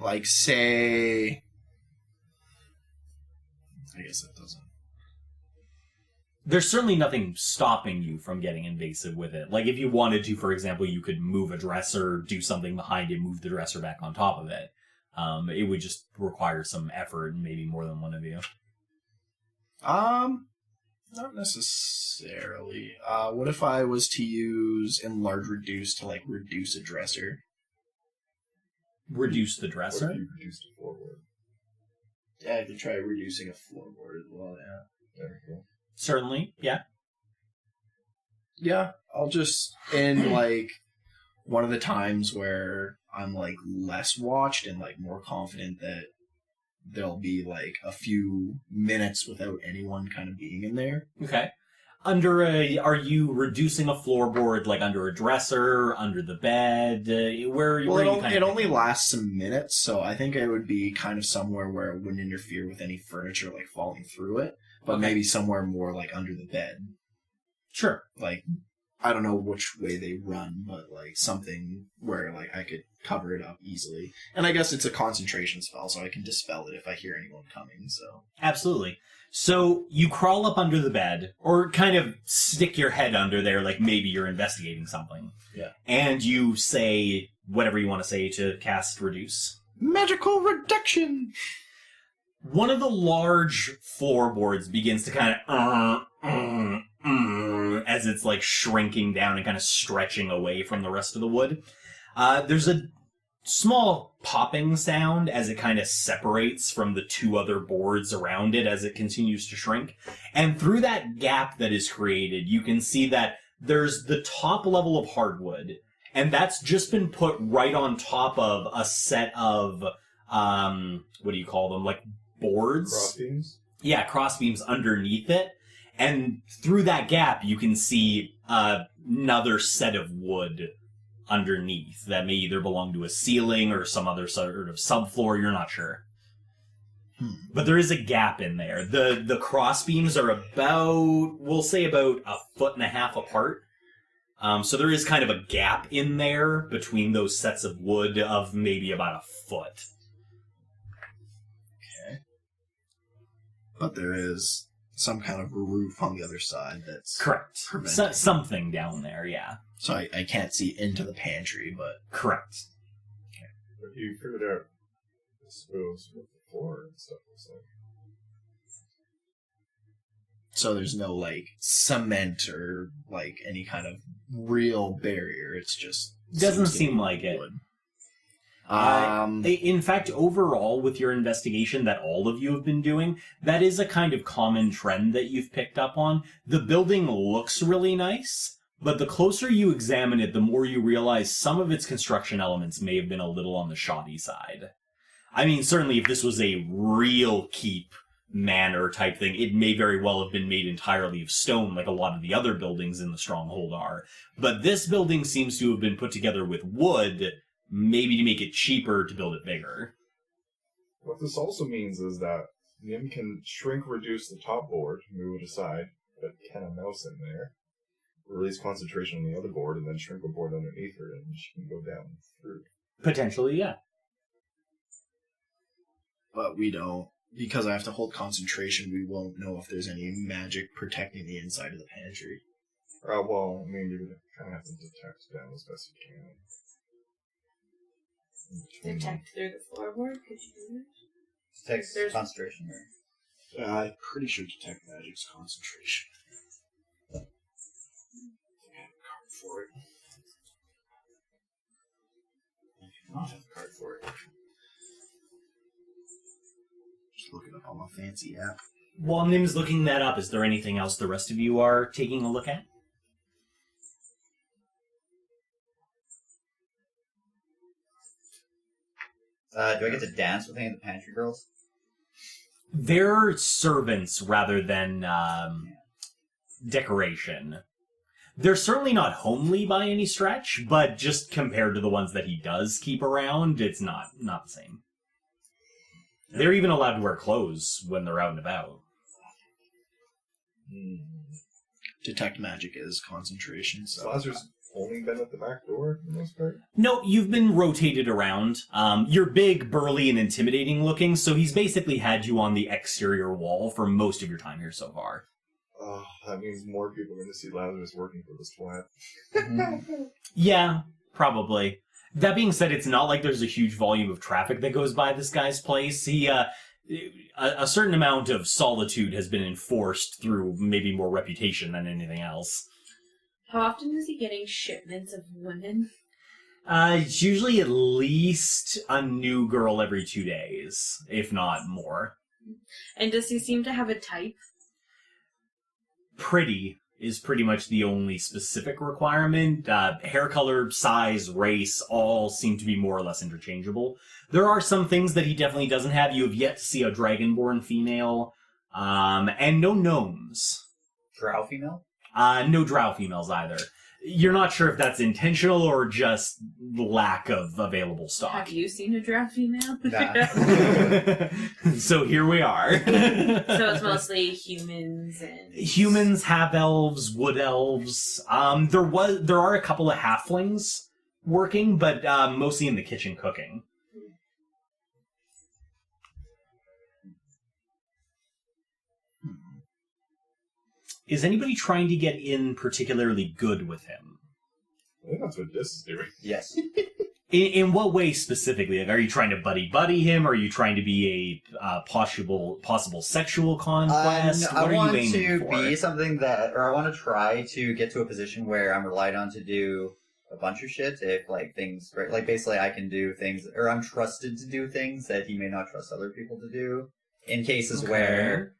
Like, say... I guess that doesn't... There's certainly nothing stopping you from getting invasive with it. Like, if you wanted to, for example, you could move a dresser, do something behind it, move the dresser back on top of it. It would just require some effort, and maybe more than one of you. Not necessarily. What if I was to use enlarge reduce to, like, reduce a dresser? Reduce the What dresser? if you reduced a floorboard? Yeah, I could try reducing a floorboard as well, yeah. There we go. Certainly, yeah. Yeah, I'll just, in, like, one of the times where I'm, like, less watched and, like, more confident that there'll be, like, a few minutes without anyone kind of being in there. Okay. Are you reducing a floorboard, like, under a dresser, under the bed? Where Well, are you kind it of only lasts some minutes, so I think it would be kind of somewhere where it wouldn't interfere with any furniture, like, falling through it, but Okay. maybe somewhere more, like, under the bed. Sure. Like, I don't know which way they run, but, like, something where, like, I could cover it up easily. And I guess it's a concentration spell, so I can dispel it if I hear anyone coming, so... Absolutely. So you crawl up under the bed, or kind of stick your head under there, like maybe you're investigating something. Yeah. And you say whatever you want to say to cast Reduce. Magical reduction! One of the large floorboards begins to kind of as it's like shrinking down and kind of stretching away from the rest of the wood. There's a small popping sound as it kind of separates from the two other boards around it as it continues to shrink. And through that gap that is created, you can see that there's the top level of hardwood, and that's just been put right on top of a set of, what do you call them, like boards? Crossbeams? Yeah, crossbeams underneath it. And through that gap, you can see another set of wood underneath that may either belong to a ceiling or some other sort of subfloor. You're not sure. But there is a gap in there. The crossbeams are about, we'll say about 1.5 feet apart. So there is kind of a gap in there between those sets of wood of maybe about 1 foot. Okay. But there is some kind of roof on the other side that's... Correct. preventing- Something down there, yeah. So I can't see into the pantry, but... Correct. But you figured out, I suppose, what the floor and stuff looks like. So there's no, like, cement or, like, any kind of real barrier. It's just... Doesn't seems to seem be like it. wood. In fact, overall, with your investigation that all of you have been doing, that is a kind of common trend that you've picked up on. The building looks really nice, but the closer you examine it, the more you realize some of its construction elements may have been a little on the shoddy side. I mean, certainly if this was a real keep manor type thing, it may very well have been made entirely of stone like a lot of the other buildings in the Stronghold are. But this building seems to have been put together with wood, maybe to make it cheaper to build it bigger. What this also means is that Nim can shrink reduce the top board, move it aside, but can a mouse in there. Release concentration on the other board, and then shrink a board underneath her, and she can go down through. Potentially, yeah. But we don't. Because I have to hold concentration, we won't know if there's any magic protecting the inside of the pantry. Well, I mean, you kind of have to detect down as best you can. Detect through the floorboard? Could you do that? Takes concentration. Or... I'm pretty sure detect magic's concentration. I have a card for it. I do not have a card for it. Just looking up on my fancy app. While Nim's looking that up, is there anything else the rest of you are taking a look at? Do I get to dance with any of the pantry girls? They're servants rather than decoration. They're certainly not homely by any stretch, but just compared to the ones that he does keep around, it's not the same. They're even allowed to wear clothes when they're out and about. Detect magic is concentration, So so... Lazarus only been at the back door for the most part? No, you've been rotated around. You're big, burly, and intimidating looking, so he's basically had you on the exterior wall for most of your time here so far. Oh, that means more people are going to see Lazarus working for this twat. Yeah, probably. That being said, it's not like there's a huge volume of traffic that goes by this guy's place. A certain amount of solitude has been enforced through maybe more reputation than anything else. How often is he getting shipments of women? It's usually at least a new girl every 2 days, if not more. And does he seem to have a type? Pretty is pretty much the only specific requirement. Hair color, size, race, all seem to be more or less interchangeable. There are some things that he definitely doesn't have. You have yet to see a dragonborn female, and no gnomes. Drow female? No drow females either. You're not sure if that's intentional or just lack of available stock. Have you seen a drow female? Nah. So here we are. So it's mostly humans and... Humans, half-elves, wood elves. There are a couple of halflings working, but mostly in the kitchen cooking. Is anybody trying to get in particularly good with him? I think that's what this is doing. Yes. In what way specifically? Like, are you trying to buddy him? Are you trying to be a possible sexual conquest? I What are want you aiming to for? be something that, or I want to try to get to a position where I'm relied on to do a bunch of shit. If like things, like basically I can do things, or I'm trusted to do things that he may not trust other people to do. In cases where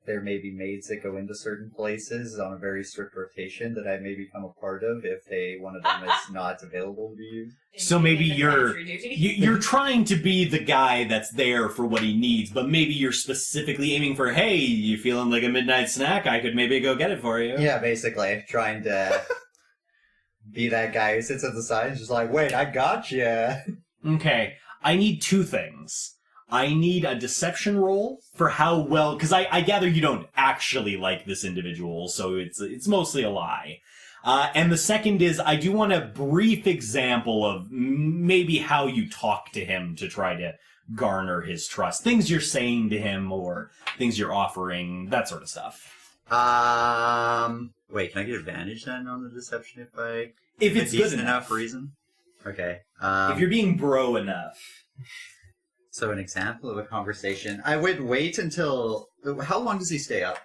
there may be maids that go into certain places on a very strict rotation that I may become a part of if one of them is not available to be used. So maybe you're trying to be the guy that's there for what he needs, but maybe you're specifically aiming for, hey, you feeling like a midnight snack? I could maybe go get it for you. Yeah, basically trying to be that guy who sits at the side and is just like, wait, I got you. Okay, I need two things. I need a deception roll for how well, because I gather you don't actually like this individual, so it's mostly a lie. And the second is I do want a brief example of maybe how you talk to him to try to garner his trust. Things you're saying to him or things you're offering, that sort of stuff. Wait, can I get advantage then on the deception if it's a good decent enough reason? Okay. If you're being bro enough. So an example of a conversation. I would wait until... How long does he stay up?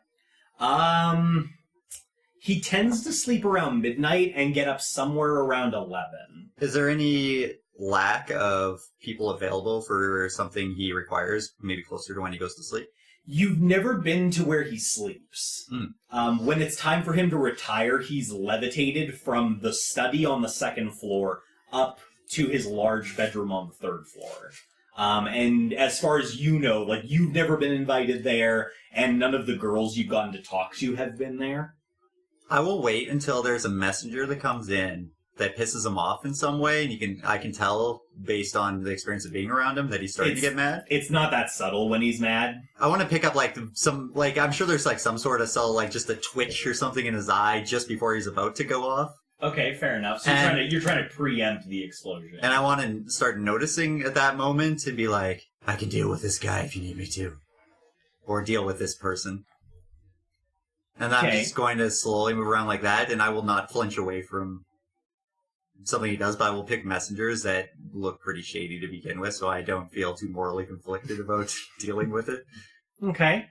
He tends to sleep around midnight and get up somewhere around 11. Is there any lack of people available for something he requires, maybe closer to when he goes to sleep? You've never been to where he sleeps. When it's time for him to retire, he's levitated from the study on the second floor up to his large bedroom on the third floor. And as far as you know, like, you've never been invited there, and none of the girls you've gotten to talk to have been there. I will wait until there's a messenger that comes in that pisses him off in some way, and I can tell based on the experience of being around him that he's starting to get mad. It's not that subtle when he's mad. I want to pick up like some like I'm sure there's like some sort of subtle like just a twitch or something in his eye just before he's about to go off. Okay, fair enough. So you're trying to preempt the explosion. And I want to start noticing at that moment and be like, I can deal with this guy if you need me to, or deal with this person. And I'm just going to slowly move around like that, and I will not flinch away from something he does, but I will pick messengers that look pretty shady to begin with, so I don't feel too morally conflicted about dealing with it. Okay.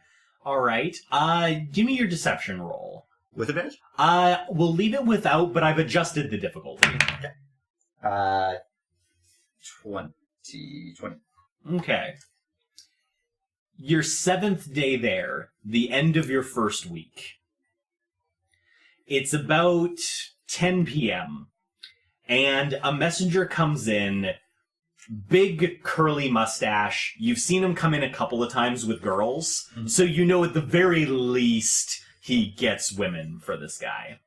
All right. Give me your deception roll. With advantage? We'll leave it without, but I've adjusted the difficulty. Okay. 20. Okay. Your 7th day there, the end of your first week. It's about 10 p.m., and a messenger comes in, big curly mustache. You've seen him come in a couple of times with girls, so you know at the very least he gets women for this guy.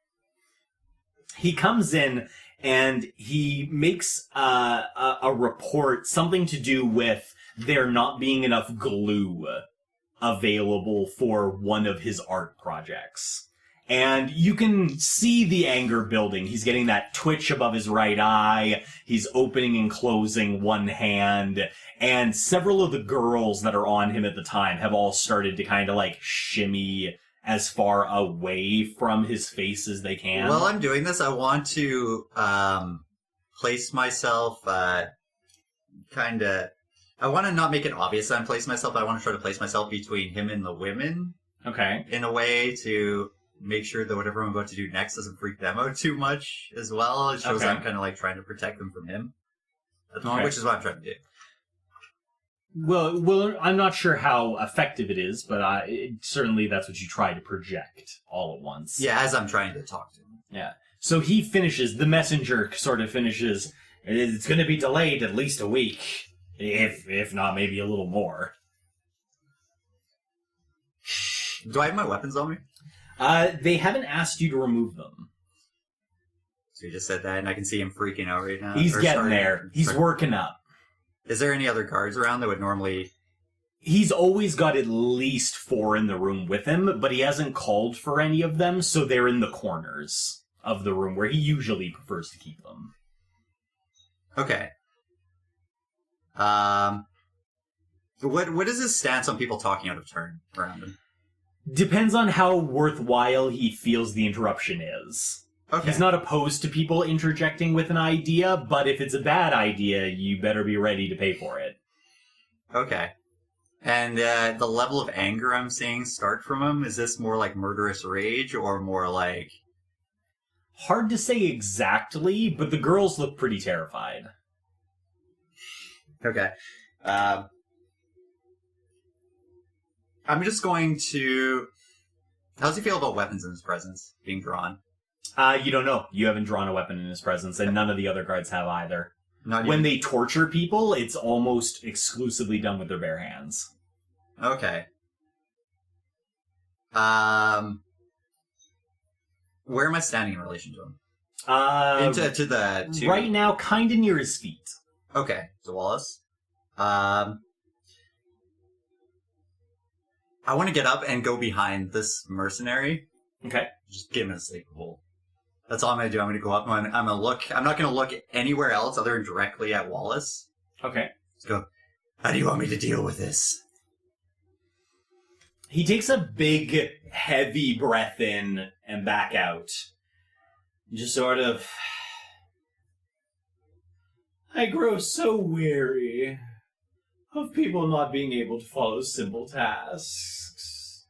He comes in and he makes a report, something to do with there not being enough glue available for one of his art projects. And you can see the anger building. He's getting that twitch above his right eye. He's opening and closing one hand. And several of the girls that are on him at the time have all started to kind of like shimmy as far away from his face as they can. While I'm doing this, I want to place myself I want to not make it obvious that I'm placing myself, but I want to try to place myself between him and the women. Okay. In a way to make sure that whatever I'm about to do next doesn't freak them out too much as well. It shows I'm kind of like trying to protect them from him at the moment, which is what I'm trying to do. Well, I'm not sure how effective it is, but certainly that's what you try to project all at once. Yeah, as I'm trying to talk to him. Yeah. So he finishes, the messenger sort of finishes, it's going to be delayed at least a week, if not maybe a little more. Do I have my weapons on me? They haven't asked you to remove them. So you just said that, and I can see him freaking out right now. He's getting there. He's working up. Is there any other guards around that would normally... He's always got at least 4 in the room with him, but he hasn't called for any of them, so they're in the corners of the room where he usually prefers to keep them. Okay. What is his stance on people talking out of turn around him? Depends on how worthwhile he feels the interruption is. Okay. He's not opposed to people interjecting with an idea, but if it's a bad idea, you better be ready to pay for it. Okay. And the level of anger I'm seeing start from him, is this more like murderous rage or more like... Hard to say exactly, but the girls look pretty terrified. Okay. I'm just going to... How does he feel about weapons in his presence being drawn? You don't know. You haven't drawn a weapon in his presence, and none of the other guards have either. When they torture people, it's almost exclusively done with their bare hands. Okay. Where am I standing in relation to him? Right now, kind of near his feet. Okay, so Wallace. I want to get up and go behind this mercenary. Okay. Just give him a sleep hole. That's all I'm going to do. I'm going to go up and I'm going to look. I'm not going to look anywhere else other than directly at Wallace. Okay. Let's go. How do you want me to deal with this? He takes a big, heavy breath in and back out. Just sort of... I grow so weary of people not being able to follow simple tasks.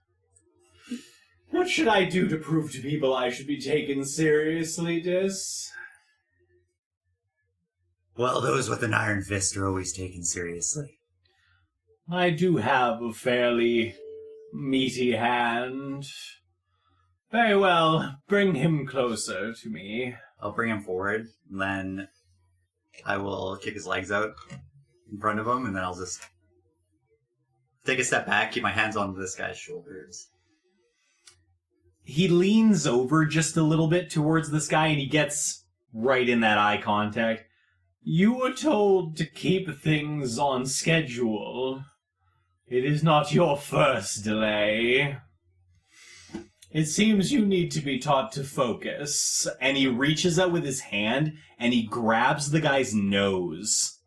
What should I do to prove to people I should be taken seriously, Dis? Well, those with an iron fist are always taken seriously. I do have a fairly meaty hand. Very well, bring him closer to me. I'll bring him forward, and then I will kick his legs out in front of him, and then I'll just take a step back, keep my hands on this guy's shoulders. He leans over just a little bit towards this guy, and he gets right in that eye contact. You were told to keep things on schedule. It is not your first delay. It seems you need to be taught to focus. And he reaches out with his hand, and he grabs the guy's nose.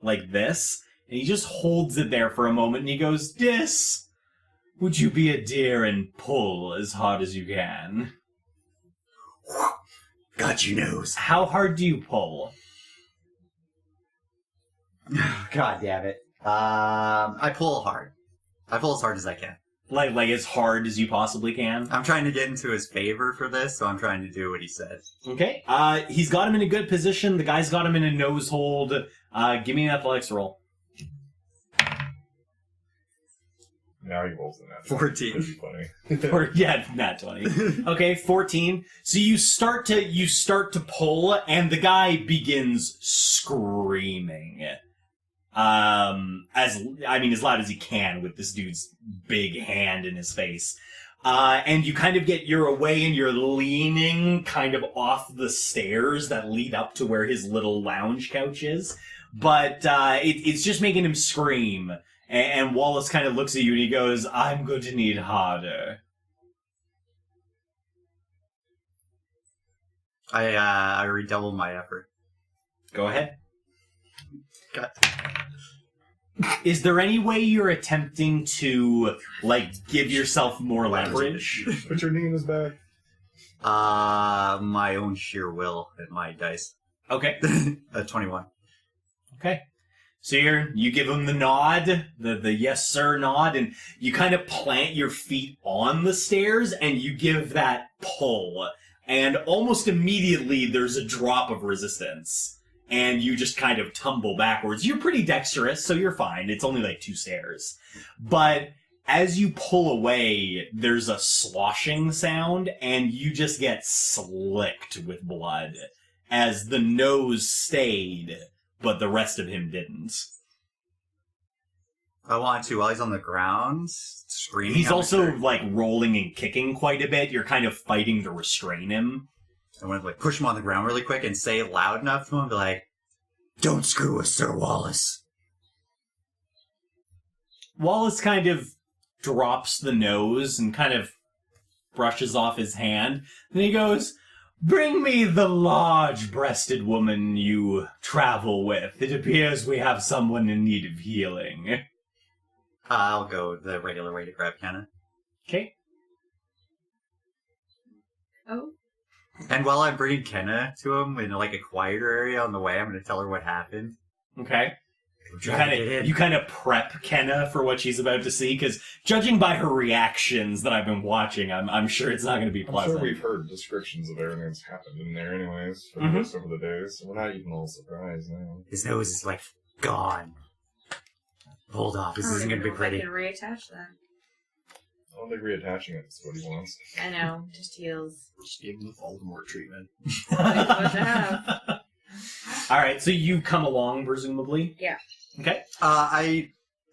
Like this. And he just holds it there for a moment, and he goes, Dis, would you be a dear and pull as hard as you can? Got your nose. How hard do you pull? God damn it. I pull hard. I pull as hard as I can. Like as hard as you possibly can? I'm trying to get into his favor for this, so I'm trying to do what he says. Okay. He's got him in a good position. The guy's got him in a nose hold. Give me an athletics roll. Now he rolls the net. 14. That'd be funny. Or yeah, nat 20. Okay, 14. So you start to pull, and the guy begins screaming. As loud as he can with this dude's big hand in his face. And you kind of you're away and you're leaning kind of off the stairs that lead up to where his little lounge couch is. But, it's just making him scream. And Wallace kind of looks at you and he goes, I'm going to need harder. I redouble my effort. Go ahead. Got Is there any way you're attempting to, give yourself more leverage? Put your knee in his back. my own sheer will and my dice. Okay. 21. Okay. So you give him the nod, the yes sir nod, and you kind of plant your feet on the stairs and you give that pull. And almost immediately there's a drop of resistance. And you just kind of tumble backwards. You're pretty dexterous, so you're fine. It's only 2 stairs. But as you pull away, there's a sloshing sound, and you just get slicked with blood. As the nose stayed, but the rest of him didn't. I want to, while he's on the ground, screaming. He's also, rolling and kicking quite a bit. You're kind of fighting to restrain him. I want to push him on the ground really quick and say it loud enough to him, be like, "Don't screw with Sir Wallace." Wallace kind of drops the nose and kind of brushes off his hand. Then he goes, "Bring me the large-breasted woman you travel with. It appears we have someone in need of healing." I'll go the regular way to grab Kenna. Okay. Oh. And while I'm bringing Kenna to him in a quieter area on the way, I'm going to tell her what happened. Okay. You You kind of prep Kenna for what she's about to see, because judging by her reactions that I've been watching, I'm sure it's not going to be I'm pleasant. sure we've heard descriptions of everything that's happened in there anyways, for Mhm. most over the days, so we're not even all surprised now. His nose is gone. Hold off, this isn't going to be pretty. I can reattach that. I don't think reattaching it is what he wants. I know, just heals. Just give him the Voldemort treatment. What to have. All right, so you come along, presumably? Yeah. Okay.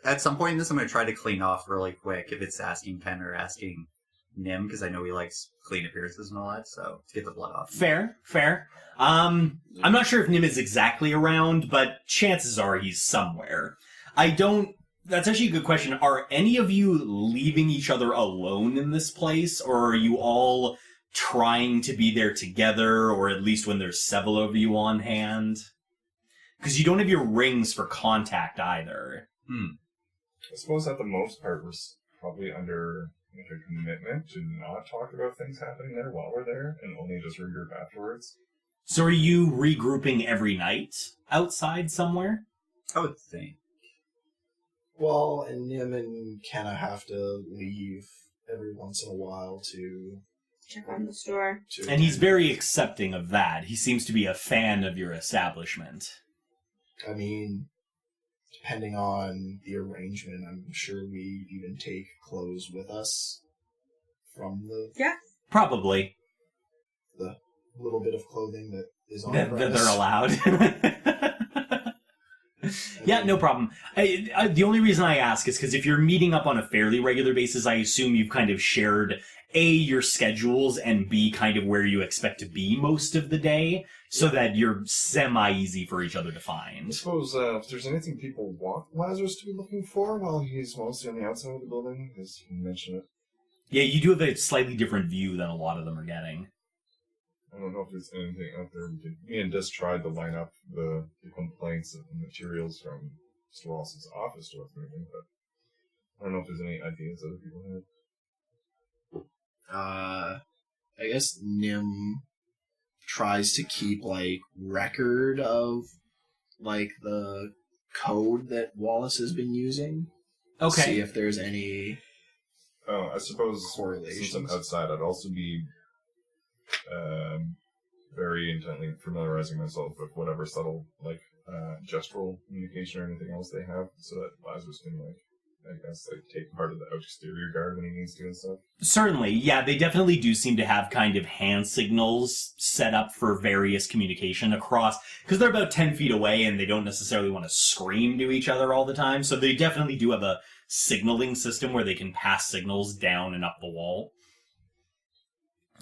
At some point in this, I'm going to try to clean off really quick if it's asking Ken or asking Nim, because I know he likes clean appearances and all that, so to get the blood off. Fair. I'm not sure if Nim is exactly around, but chances are he's somewhere. That's actually a good question. Are any of you leaving each other alone in this place, or are you all trying to be there together, or at least when there's several of you on hand? Because you don't have your rings for contact either. I suppose at the most part we're probably under a commitment to not talk about things happening there while we're there, and only just regroup afterwards. So are you regrouping every night outside somewhere? I would think. Well, and Nim and Kenna have to leave every once in a while to... Check on the store. And he's very accepting of that. He seems to be a fan of your establishment. I mean, depending on the arrangement, I'm sure we even take clothes with us from the Probably. the little bit of clothing that is on That premise. they're allowed. Yeah, no problem. The only reason I ask is because if you're meeting up on a fairly regular basis, I assume you've kind of shared A, your schedules, and B, kind of where you expect to be most of the day, so that you're semi-easy for each other to I find. suppose if there's anything people want Lazarus to be looking for while he's mostly on the outside of the building, because you mentioned it. Yeah, you do have a slightly different view than a lot of them are getting. I don't know if there's anything out there. Me and Dis tried to line up the complaints and materials from Mr. Wallace's office to everything, but I don't know if there's any ideas other people have. I guess Nim tries to keep, like, record of, like, the code that Wallace has been using. Okay. See if there's any... Oh, I suppose correlations. since I'm outside, I'd also be very intently familiarizing myself with whatever subtle, like, gestural communication or anything else they have, so that Lazarus can, like, I guess, like, take part of the exterior guard when he needs to and stuff. Certainly, yeah, they definitely do seem to have kind of hand signals set up for various communication across, because they're about 10 feet away and they don't necessarily want to scream to each other all the time, so they definitely do have a signaling system where they can pass signals down and up the wall.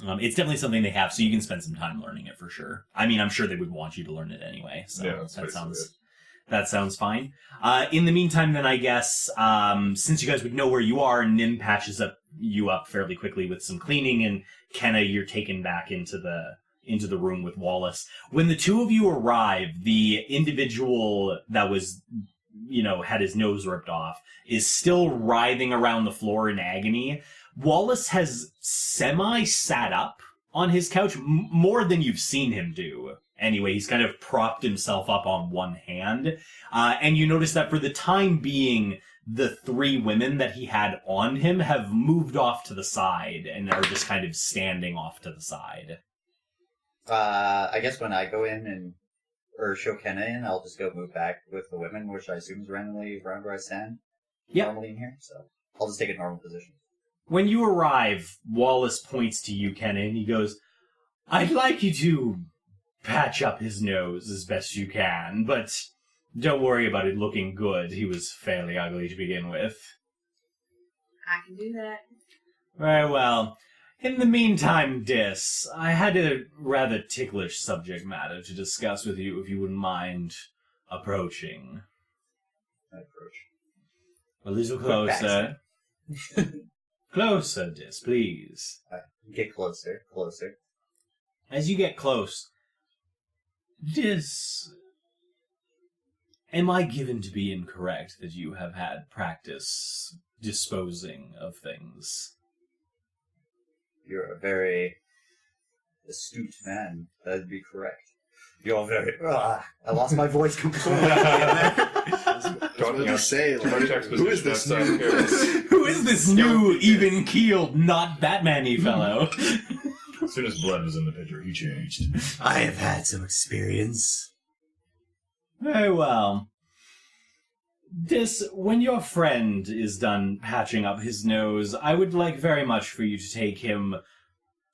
It's definitely something they have, so you can spend some time learning it for sure. I mean, I'm sure they would want you to learn it anyway, so Yeah, that's that sounds fine. In the meantime, then, I guess, since you guys would know where you are, Nim patches you up fairly quickly with some cleaning, and Kenna, you're taken back into the room with Wallace. When the two of you arrive, the individual that was, had his nose ripped off is still writhing around the floor in agony. Wallace has sat up on his couch, more than you've seen him do. Anyway, he's kind of propped himself up on one hand. And you notice that for the time being, the three women that he had on him have moved off to the side and are just kind of standing off to the side. I guess when I go in or show Kenna in, I'll just go move back with the women, which I assume is randomly around where I stand. Yep. Normally in here, so I'll just take a normal position. When you arrive, Wallace points to you, Kenna, and he goes, "I'd like you to patch up his nose as best you can, but don't worry about it looking good. He was fairly ugly to begin with." I can do that. Very well. In the meantime, Dis, I had a rather ticklish subject matter to discuss with you, if you wouldn't mind approaching. I approach. A little closer. Closer, Dis, please. Get closer. As you get close, Dis, am I given to be incorrect that you have had practice disposing of things? You're a very astute man. That'd be correct. You're very... I lost my voice completely. Talking to say, like, who is this new? Who is this new, even-keeled, not Batman-y fellow? As soon as blood was in the picture, he changed. I have had some experience. Very well. Dis, when your friend is done patching up his nose, I would like very much for you to take him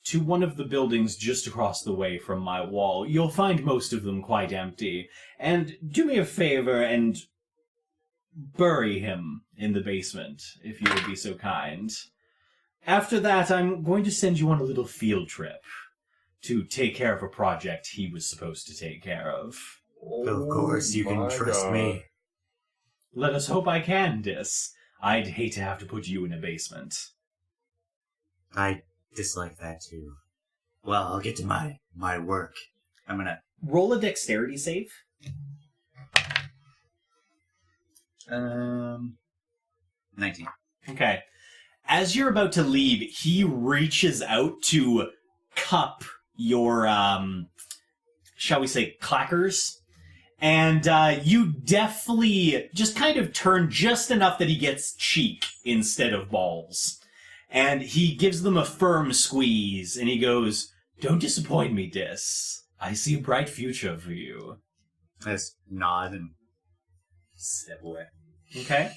to one of the buildings just across the way from my wall. You'll find most of them quite empty. And do me a favor and bury him in the basement, if you would be so kind. After that, I'm going to send you on a little field trip to take care of a project he was supposed to take care of. Of course, you can trust me. Let us hope I can, Dis. I'd hate to have to put you in a basement. I dislike that too. Well, I'll get to my work. I'm gonna... Roll a dexterity save. 19. Okay. As you're about to leave, he reaches out to cup your, shall we say, clackers. And you deftly just kind of turn just enough that he gets cheek instead of balls. And he gives them a firm squeeze, and he goes, "Don't disappoint me, Dis. I see a bright future for you." I just nod and step away. Okay.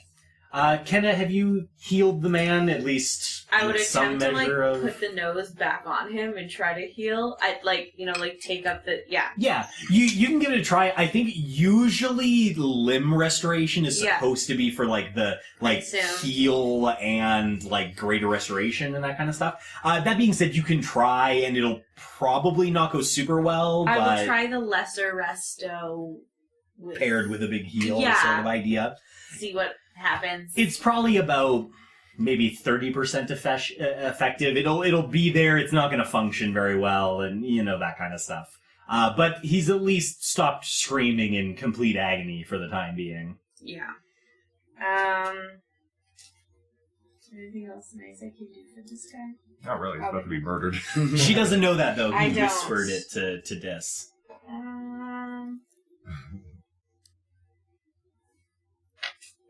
Kenna, have you healed the man at least? I would with some attempt to like measure of... put the nose back on him and try to heal. I'd like take up the Yeah, you can give it a try. I think usually limb restoration is supposed to be for like the heal and like greater restoration and that kind of stuff. That being said, you can try and it'll probably not go super well. I but will try the lesser resto paired with a big heal sort of idea. See what happens. It's probably about maybe 30% effective. It'll be there. It's not going to function very well, and that kind of stuff. But he's at least stopped screaming in complete agony for the time being. Yeah. Is there anything else nice I can do for this guy? Not really. He's about to be murdered. She doesn't know that though. I He don't. whispered it to Dis.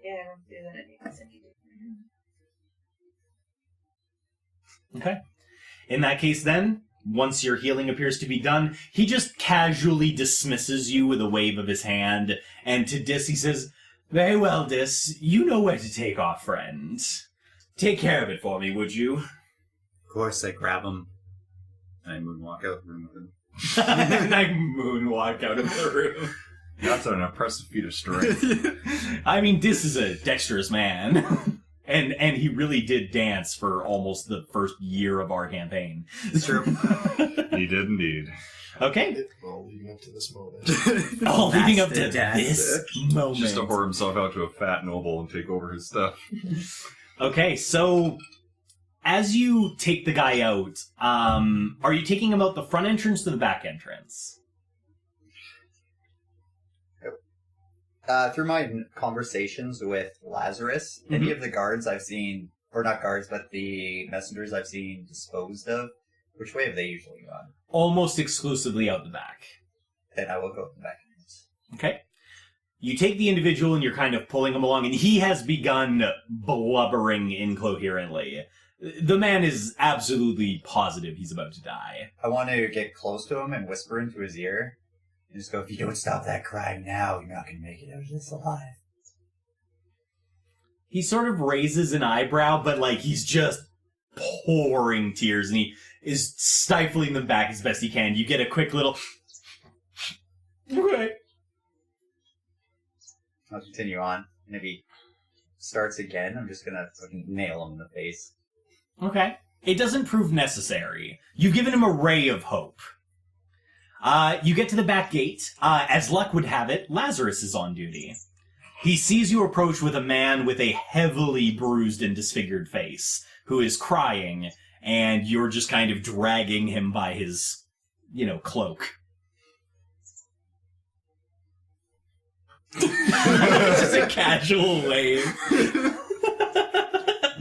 Yeah, I don't feel that anything else I can do for him. Okay. In that case then, once your healing appears to be done, he just casually dismisses you with a wave of his hand, and to Dis he says, "Very well, Dis. You know where to take our friend. Take care of it for me, would you?" Of course, I grab him and I moonwalk out of the room with him. And I moonwalk out of the room. That's an impressive feat of strength. I mean, Dis is a dexterous man. And he really did dance for almost the first year of our campaign. It's true. He did indeed. Okay. Well, leading up to this moment. Oh, leading up to That's the dance. this moment. Just to whore himself out to a fat noble and take over his stuff. Okay, so as you take the guy out, are you taking him out the front entrance or the back entrance? Through my conversations with Lazarus, any of the guards I've seen, or not guards, but the messengers I've seen disposed of, which way have they usually gone? Almost exclusively out the back. Then I will go to the back entrance. Okay. You take the individual and you're kind of pulling him along, and he has begun blubbering incoherently. The man is absolutely positive he's about to die. I want to get close to him and whisper into his ear, and just go, "If you don't stop that crying now, you're not going to make it out of this alive." He sort of raises an eyebrow, but he's just pouring tears, and he is stifling them back as best he can. You get a quick little... Okay. I'll continue on, and if he starts again, I'm just going to fucking nail him in the face. Okay. It doesn't prove necessary. You've given him a ray of hope. You get to the back gate. As luck would have it, Lazarus is on duty. He sees you approach with a man with a heavily bruised and disfigured face, who is crying, and you're just kind of dragging him by his, cloak. Just a casual wave.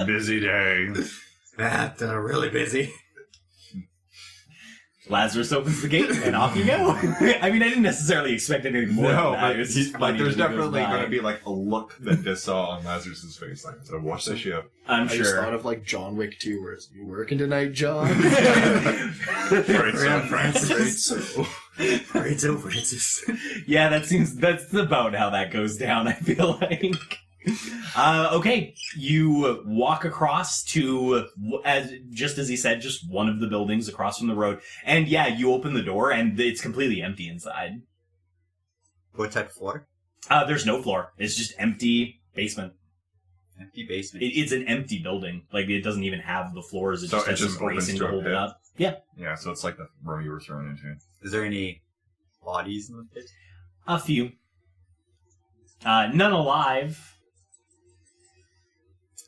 Busy day. Really busy. Lazarus opens the gate, and off you go. I mean, I didn't necessarily expect anything more than that. It was just funny there's that he goes definitely by. going to be a look that this saw on Lazarus' face. So watch this shit. I'm I just sure. thought of John Wick 2, where it's, "You working tonight, John?" Right, so Francis. Right, so Francis. Yeah, that's about how that goes down, I feel like. Okay, you walk across to, just as he said, just one of the buildings across from the road. And yeah, you open the door and it's completely empty inside. What type of floor? There's no floor. It's just empty basement. Empty basement. It's an empty building. It doesn't even have the floors. It So just it has just some opens bracing to to a hold it pit? up. Yeah. Yeah, so it's like the room you were thrown into. Is there any bodies in the pit? A few. None alive.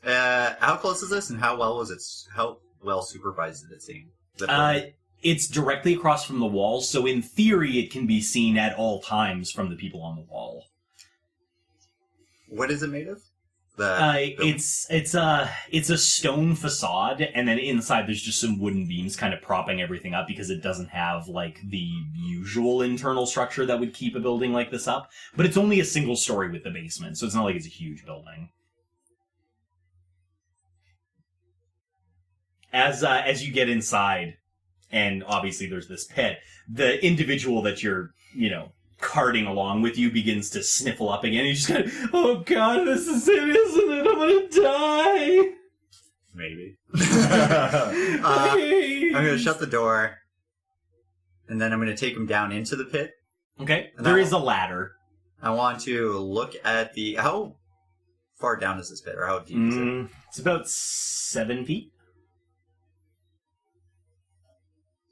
How close is this, and how well supervised did it seem? It's directly across from the wall, so in theory it can be seen at all times from the people on the wall. What is it made of? It's a stone facade, and then inside there's just some wooden beams kind of propping everything up because it doesn't have the usual internal structure that would keep a building like this up. But it's only a single story with the basement, so it's not like it's a huge building. As you get inside, and obviously there's this pit, the individual that you're, carting along with you begins to sniffle up again. You just kind of, oh god, this is it, isn't it? I'm gonna die. Maybe. Please. I'm gonna shut the door, and then I'm gonna take him down into the pit. Okay, there is a ladder. I want to look at how far down is this pit, or how deep is it? It's about 7 feet.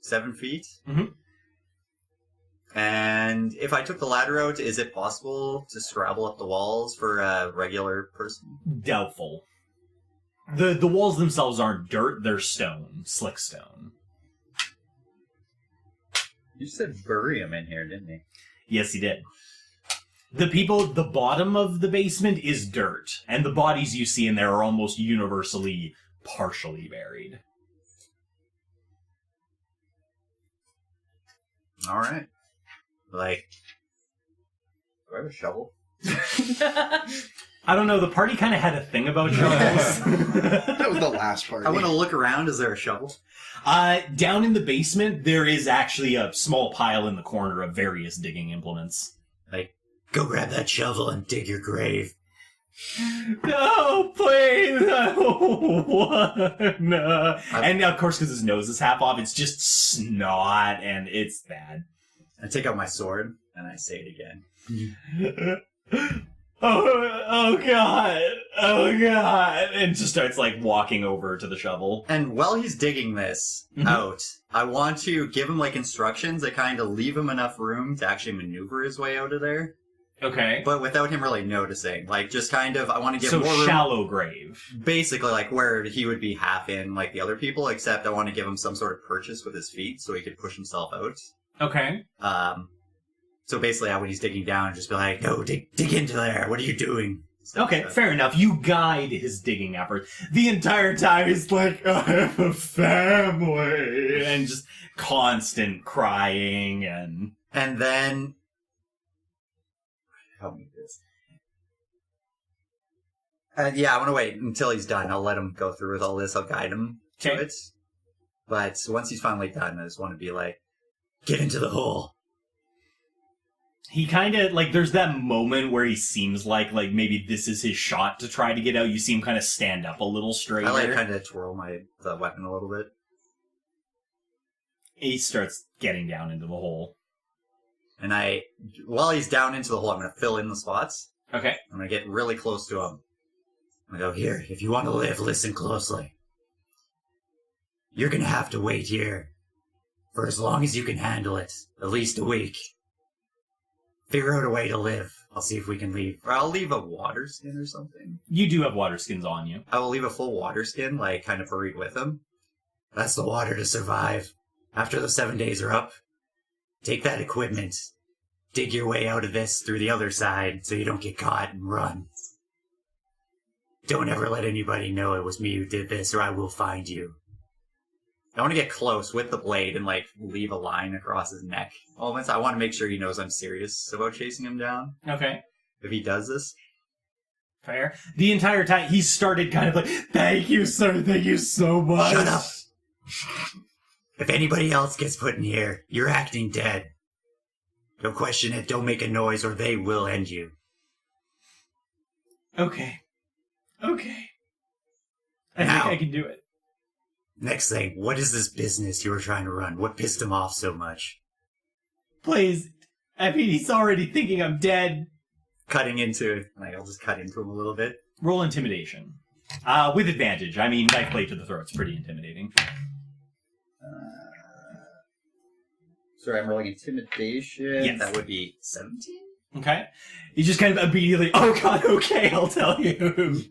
7 feet? Mm-hmm. And if I took the ladder out, is it possible to scrabble up the walls for a regular person? Doubtful. The walls themselves aren't dirt, they're stone. Slick stone. You said bury him in here, didn't you? Yes, he did. The bottom of the basement is dirt, and the bodies you see in there are almost universally partially buried. Alright. Like, do I have a shovel? I don't know, the party kind of had a thing about shovels. That was the last part. I want to look around. Is there a shovel? Down in the basement, there is actually a small pile in the corner of various digging implements. Like, Go grab that shovel and dig your grave. No, please! I don't wanna. And of course, because his nose is half off, it's just snot, and it's bad. I take out my sword, and I say it again. Oh god! Oh god! And just starts, like, walking over to the shovel. And while he's digging this out, I want to give him, like, instructions that kind of leave him enough room to actually maneuver his way out of there. Okay. But without him really noticing. Like, just kind of, I want to give so more room. Shallow grave. Basically, like, where he would be half in, like, the other people, except I want to give him some sort of purchase with his feet so he could push himself out. Okay. So basically, when he's digging down, just be like, no, dig into there. What are you doing? Okay, fair enough. You guide his digging effort. The entire time he's like, I have a family, and just constant crying and... And then... Help me with this. Yeah, I want to wait until he's done. I'll let him go through with all this. I'll guide him to it. But once he's finally done, I just want to be like, get into the hole. He kind of, like, there's that moment where he seems like maybe this is his shot to try to get out. You see him kind of stand up a little straighter. I like kind of twirl the weapon a little bit. He starts getting down into the hole. And while he's down into the hole, I'm going to fill in the spots. Okay. I'm going to get really close to him. I go, here, if you want to live, listen closely. You're gonna have to wait here for as long as you can handle it, at least a week. Figure out a way to live. I'll see if we can leave. Or I'll leave a water skin or something. You do have water skins on you. I will leave a full water skin, like, kind of buried with him. That's the water to survive. After the 7 days are up, take that equipment. Dig your way out of this through the other side so you don't get caught and run. Don't ever let anybody know it was me who did this or I will find you. I want to get close with the blade and, like, leave a line across his neck. Almost. I want to make sure he knows I'm serious about chasing him down. Okay. If he does this. Fair. The entire time, he started kind of like, thank you, sir, thank you so much. Shut up! If anybody else gets put in here, you're acting dead. Don't question it, don't make a noise, or they will end you. Okay. Okay. I Now. think I can do it. Next thing, what is this business you were trying to run? What pissed him off so much? Please. I mean, he's already thinking I'm dead. Cutting into, like, I'll just cut into him a little bit. Roll intimidation. With advantage. I mean, knife blade to the throat's pretty intimidating. Sorry, I'm rolling intimidation. Yes. That would be 17? Okay? He just kind of immediately, oh god, okay, I'll tell you.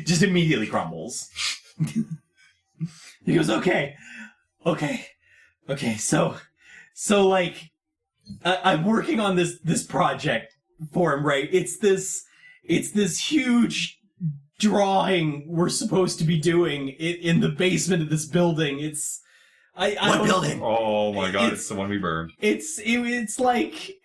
Just immediately crumbles. He goes, okay, so like, I'm working on this project for him, right? It's this huge drawing we're supposed to be be in the basement of this building. What building? Oh my god, it's the one we burned. It's like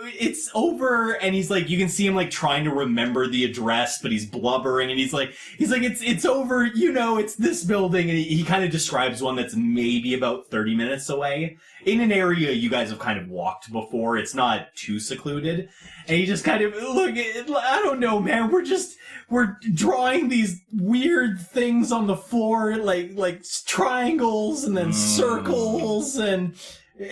it's over, and he's like, you can see him like trying to remember the address, but he's blubbering, and he's like, it's over, you know, it's this building, and he kind of describes one that's maybe about 30 minutes away, in an area you guys have kind of walked before. It's not too secluded, and he just kind of, look, I don't know, man, we're drawing these weird things on the floor, like triangles, and then circles, and...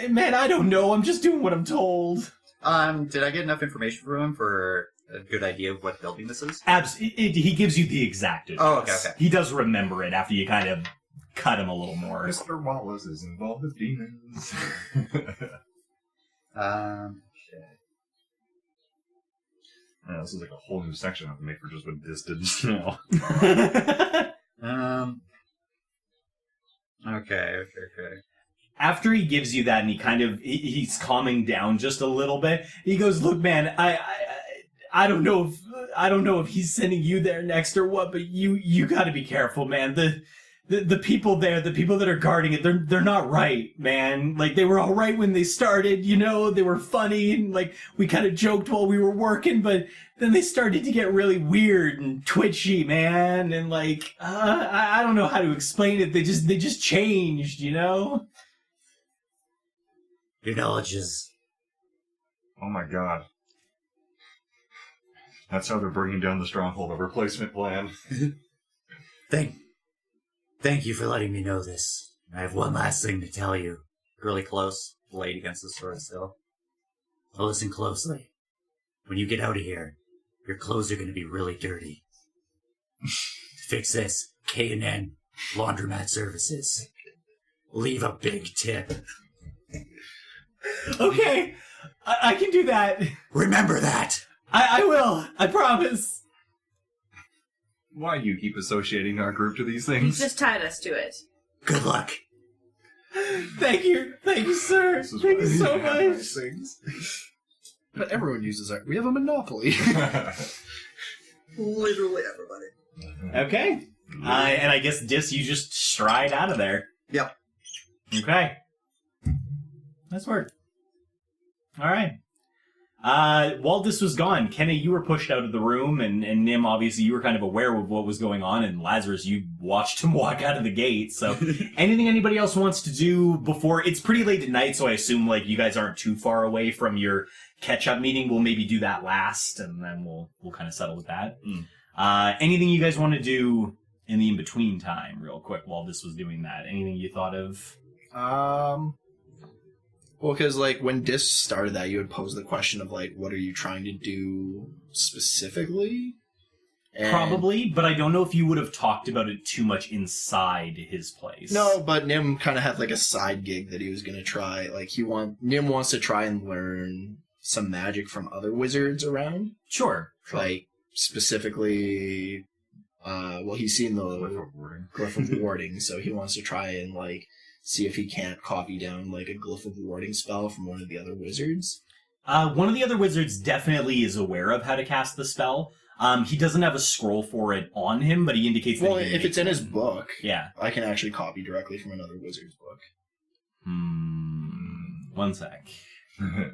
Man, I don't know. I'm just doing what I'm told. Did I get enough information from him for a good idea of what building this is? He gives you the exact address. Oh, okay. He does remember it after you kind of cut him a little more. Mr. Wallace is involved with demons. Shit. Yeah, this is like a whole new section I have to make for just what this did. Okay. After he gives you that, and he's calming down just a little bit, he goes, "Look, man, I don't know if he's sending you there next or what, but you got to be careful, man. The people there, the people that are guarding it, they're not right, man. Like, they were all right when they started, you know, they were funny, and like we kind of joked while we were working, but then they started to get really weird and twitchy, man, and like I don't know how to explain it. They just changed, you know." Your knowledge is... Oh my god. That's how they're bringing down the Stronghold, a replacement plan. Thank you for letting me know this. I have one last thing to tell you. Really close, laid against the sword still. Now listen closely. When you get out of here, your clothes are going to be really dirty. To fix this, K&N Laundromat Services. Leave a big tip. Okay, I can do that. Remember that. I will. I promise. Why do you keep associating our group to these He's things? just tied us to it. Good luck. Thank you, sir. This is Thank why you so we have much. nice things. But everyone uses art. We have a monopoly. Literally everybody. Okay, and I guess Dis, you just stride out of there. Yep. Okay. Nice work. All right. While this was gone, Kenna, you were pushed out of the room, and Nim, obviously, you were kind of aware of what was going on, and Lazarus, you watched him walk out of the gate. So, anything anybody else wants to do before... It's pretty late at night, so I assume, like, you guys aren't too far away from your catch-up meeting. We'll maybe do that last, and then we'll kind of settle with that. Anything you guys want to do in the in-between time, real quick, while this was doing that? Anything you thought of? Well, because, like, when Dis started that, you had posed the question of, like, what are you trying to do specifically? And Probably, but I don't know if you would have talked about it too much inside his place. No, but Nim kind of had, like, a side gig that he was going to try. Like, Nim wants to try and learn some magic from other wizards around. Sure. Like, specifically, he's seen the Glyph of Warding, so he wants to try and, like, see if he can't copy down, like, a Glyph of Warding spell from one of the other wizards. One of the other wizards definitely is aware of how to cast the spell. He doesn't have a scroll for it on him, but he indicates that if it's in his book, yeah, I can actually copy directly from another wizard's book. 1 sec. Let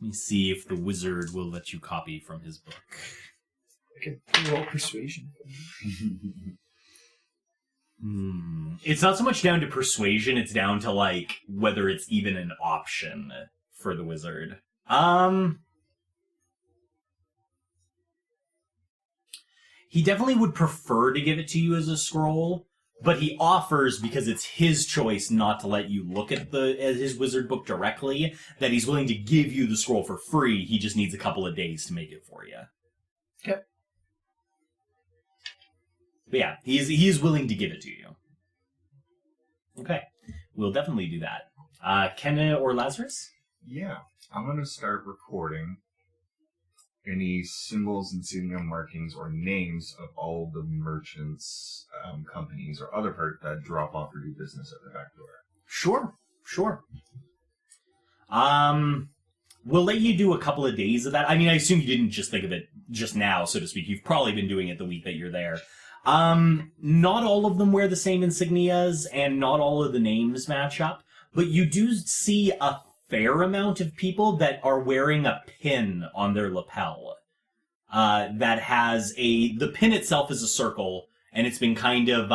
me see if the wizard will let you copy from his book. I can roll persuasion. It's not so much down to persuasion, it's down to, like, whether it's even an option for the wizard. He definitely would prefer to give it to you as a scroll, but he offers, because it's his choice not to let you look at his wizard book directly, that he's willing to give you the scroll for free. He just needs a couple of days to make it for you. Okay. But yeah, he is willing to give it to you. Okay. We'll definitely do that. Kenna or Lazarus? Yeah. I'm going to start recording any symbols, insignia, markings, or names of all the merchants, companies, or other parts that drop off or do business at the back door. Sure. We'll let you do a couple of days of that. I mean, I assume you didn't just think of it just now, so to speak. You've probably been doing it the week that you're there. Not all of them wear the same insignias, and not all of the names match up, but you do see a fair amount of people that are wearing a pin on their lapel. That has the pin itself is a circle, and it's been kind of,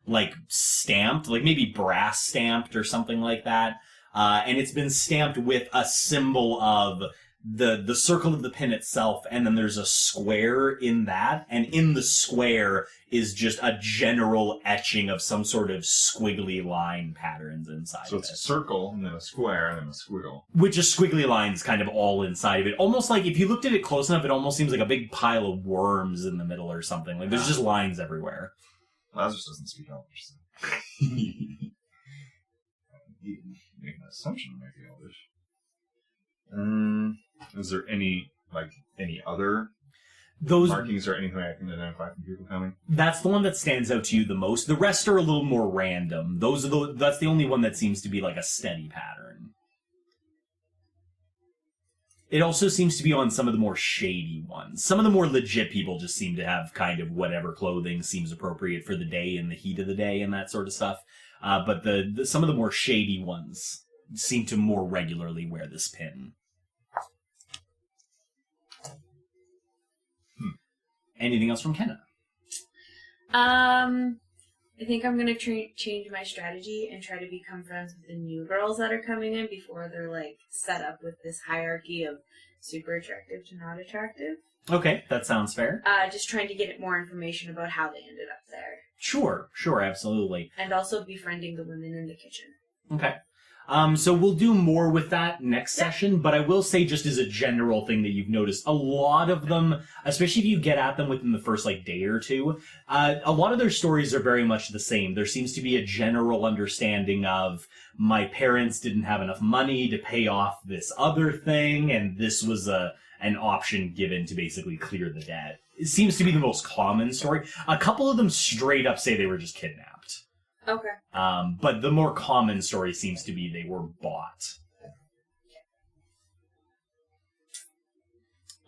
like stamped, like maybe brass stamped or something like that. And it's been stamped with a symbol of the circle of the pin itself, and then there's a square in that, and in the square is just a general etching of some sort of squiggly line patterns inside So of it's it. a circle, and then a square, and then a squiggle. Which is squiggly lines kind of all inside of it. Almost like, if you looked at it close enough, it almost seems like a big pile of worms in the middle or something. Like, there's just lines everywhere. Lazarus doesn't speak Elvish, so. You make an assumption it might be Elvish. Is there any other Those markings or anything I can identify from people coming? That's the one that stands out to you the most. The rest are a little more random. That's the only one that seems to be like a steady pattern. It also seems to be on some of the more shady ones. Some of the more legit people just seem to have kind of whatever clothing seems appropriate for the day and the heat of the day and that sort of stuff. But some of the more shady ones seem to more regularly wear this pin. Anything else from Kenna? I think I'm gonna change my strategy and try to become friends with the new girls that are coming in before they're like set up with this hierarchy of super attractive to not attractive. Okay, that sounds fair. Just trying to get more information about how they ended up there, Sure, absolutely. and also befriending the women in the kitchen. Okay. So we'll do more with that next session, but I will say, just as a general thing that you've noticed, a lot of them, especially if you get at them within the first day or two, a lot of their stories are very much the same. There seems to be a general understanding of, my parents didn't have enough money to pay off this other thing, and this was an option given to basically clear the debt. It seems to be the most common story. A couple of them straight up say they were just kidnapped. Okay. But the more common story seems to be they were bought.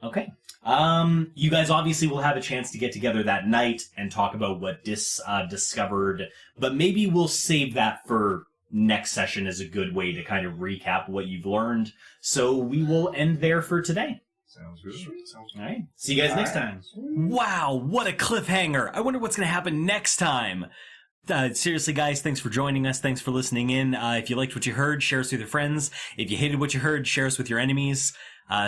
Okay. You guys obviously will have a chance to get together that night and talk about what discovered, but maybe we'll save that for next session as a good way to kind of recap what you've learned. So we will end there for today. Sounds good. Sounds All right. See you guys next time. Wow, what a cliffhanger. I wonder what's going to happen next time. Seriously, guys, thanks for joining us. Thanks for listening in. If you liked what you heard, share us with your friends. If you hated what you heard, share us with your enemies.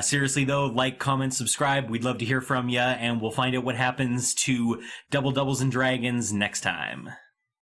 Seriously, though, like, comment, subscribe. We'd love to hear from you, and we'll find out what happens to Double Doubles and Dragons next time.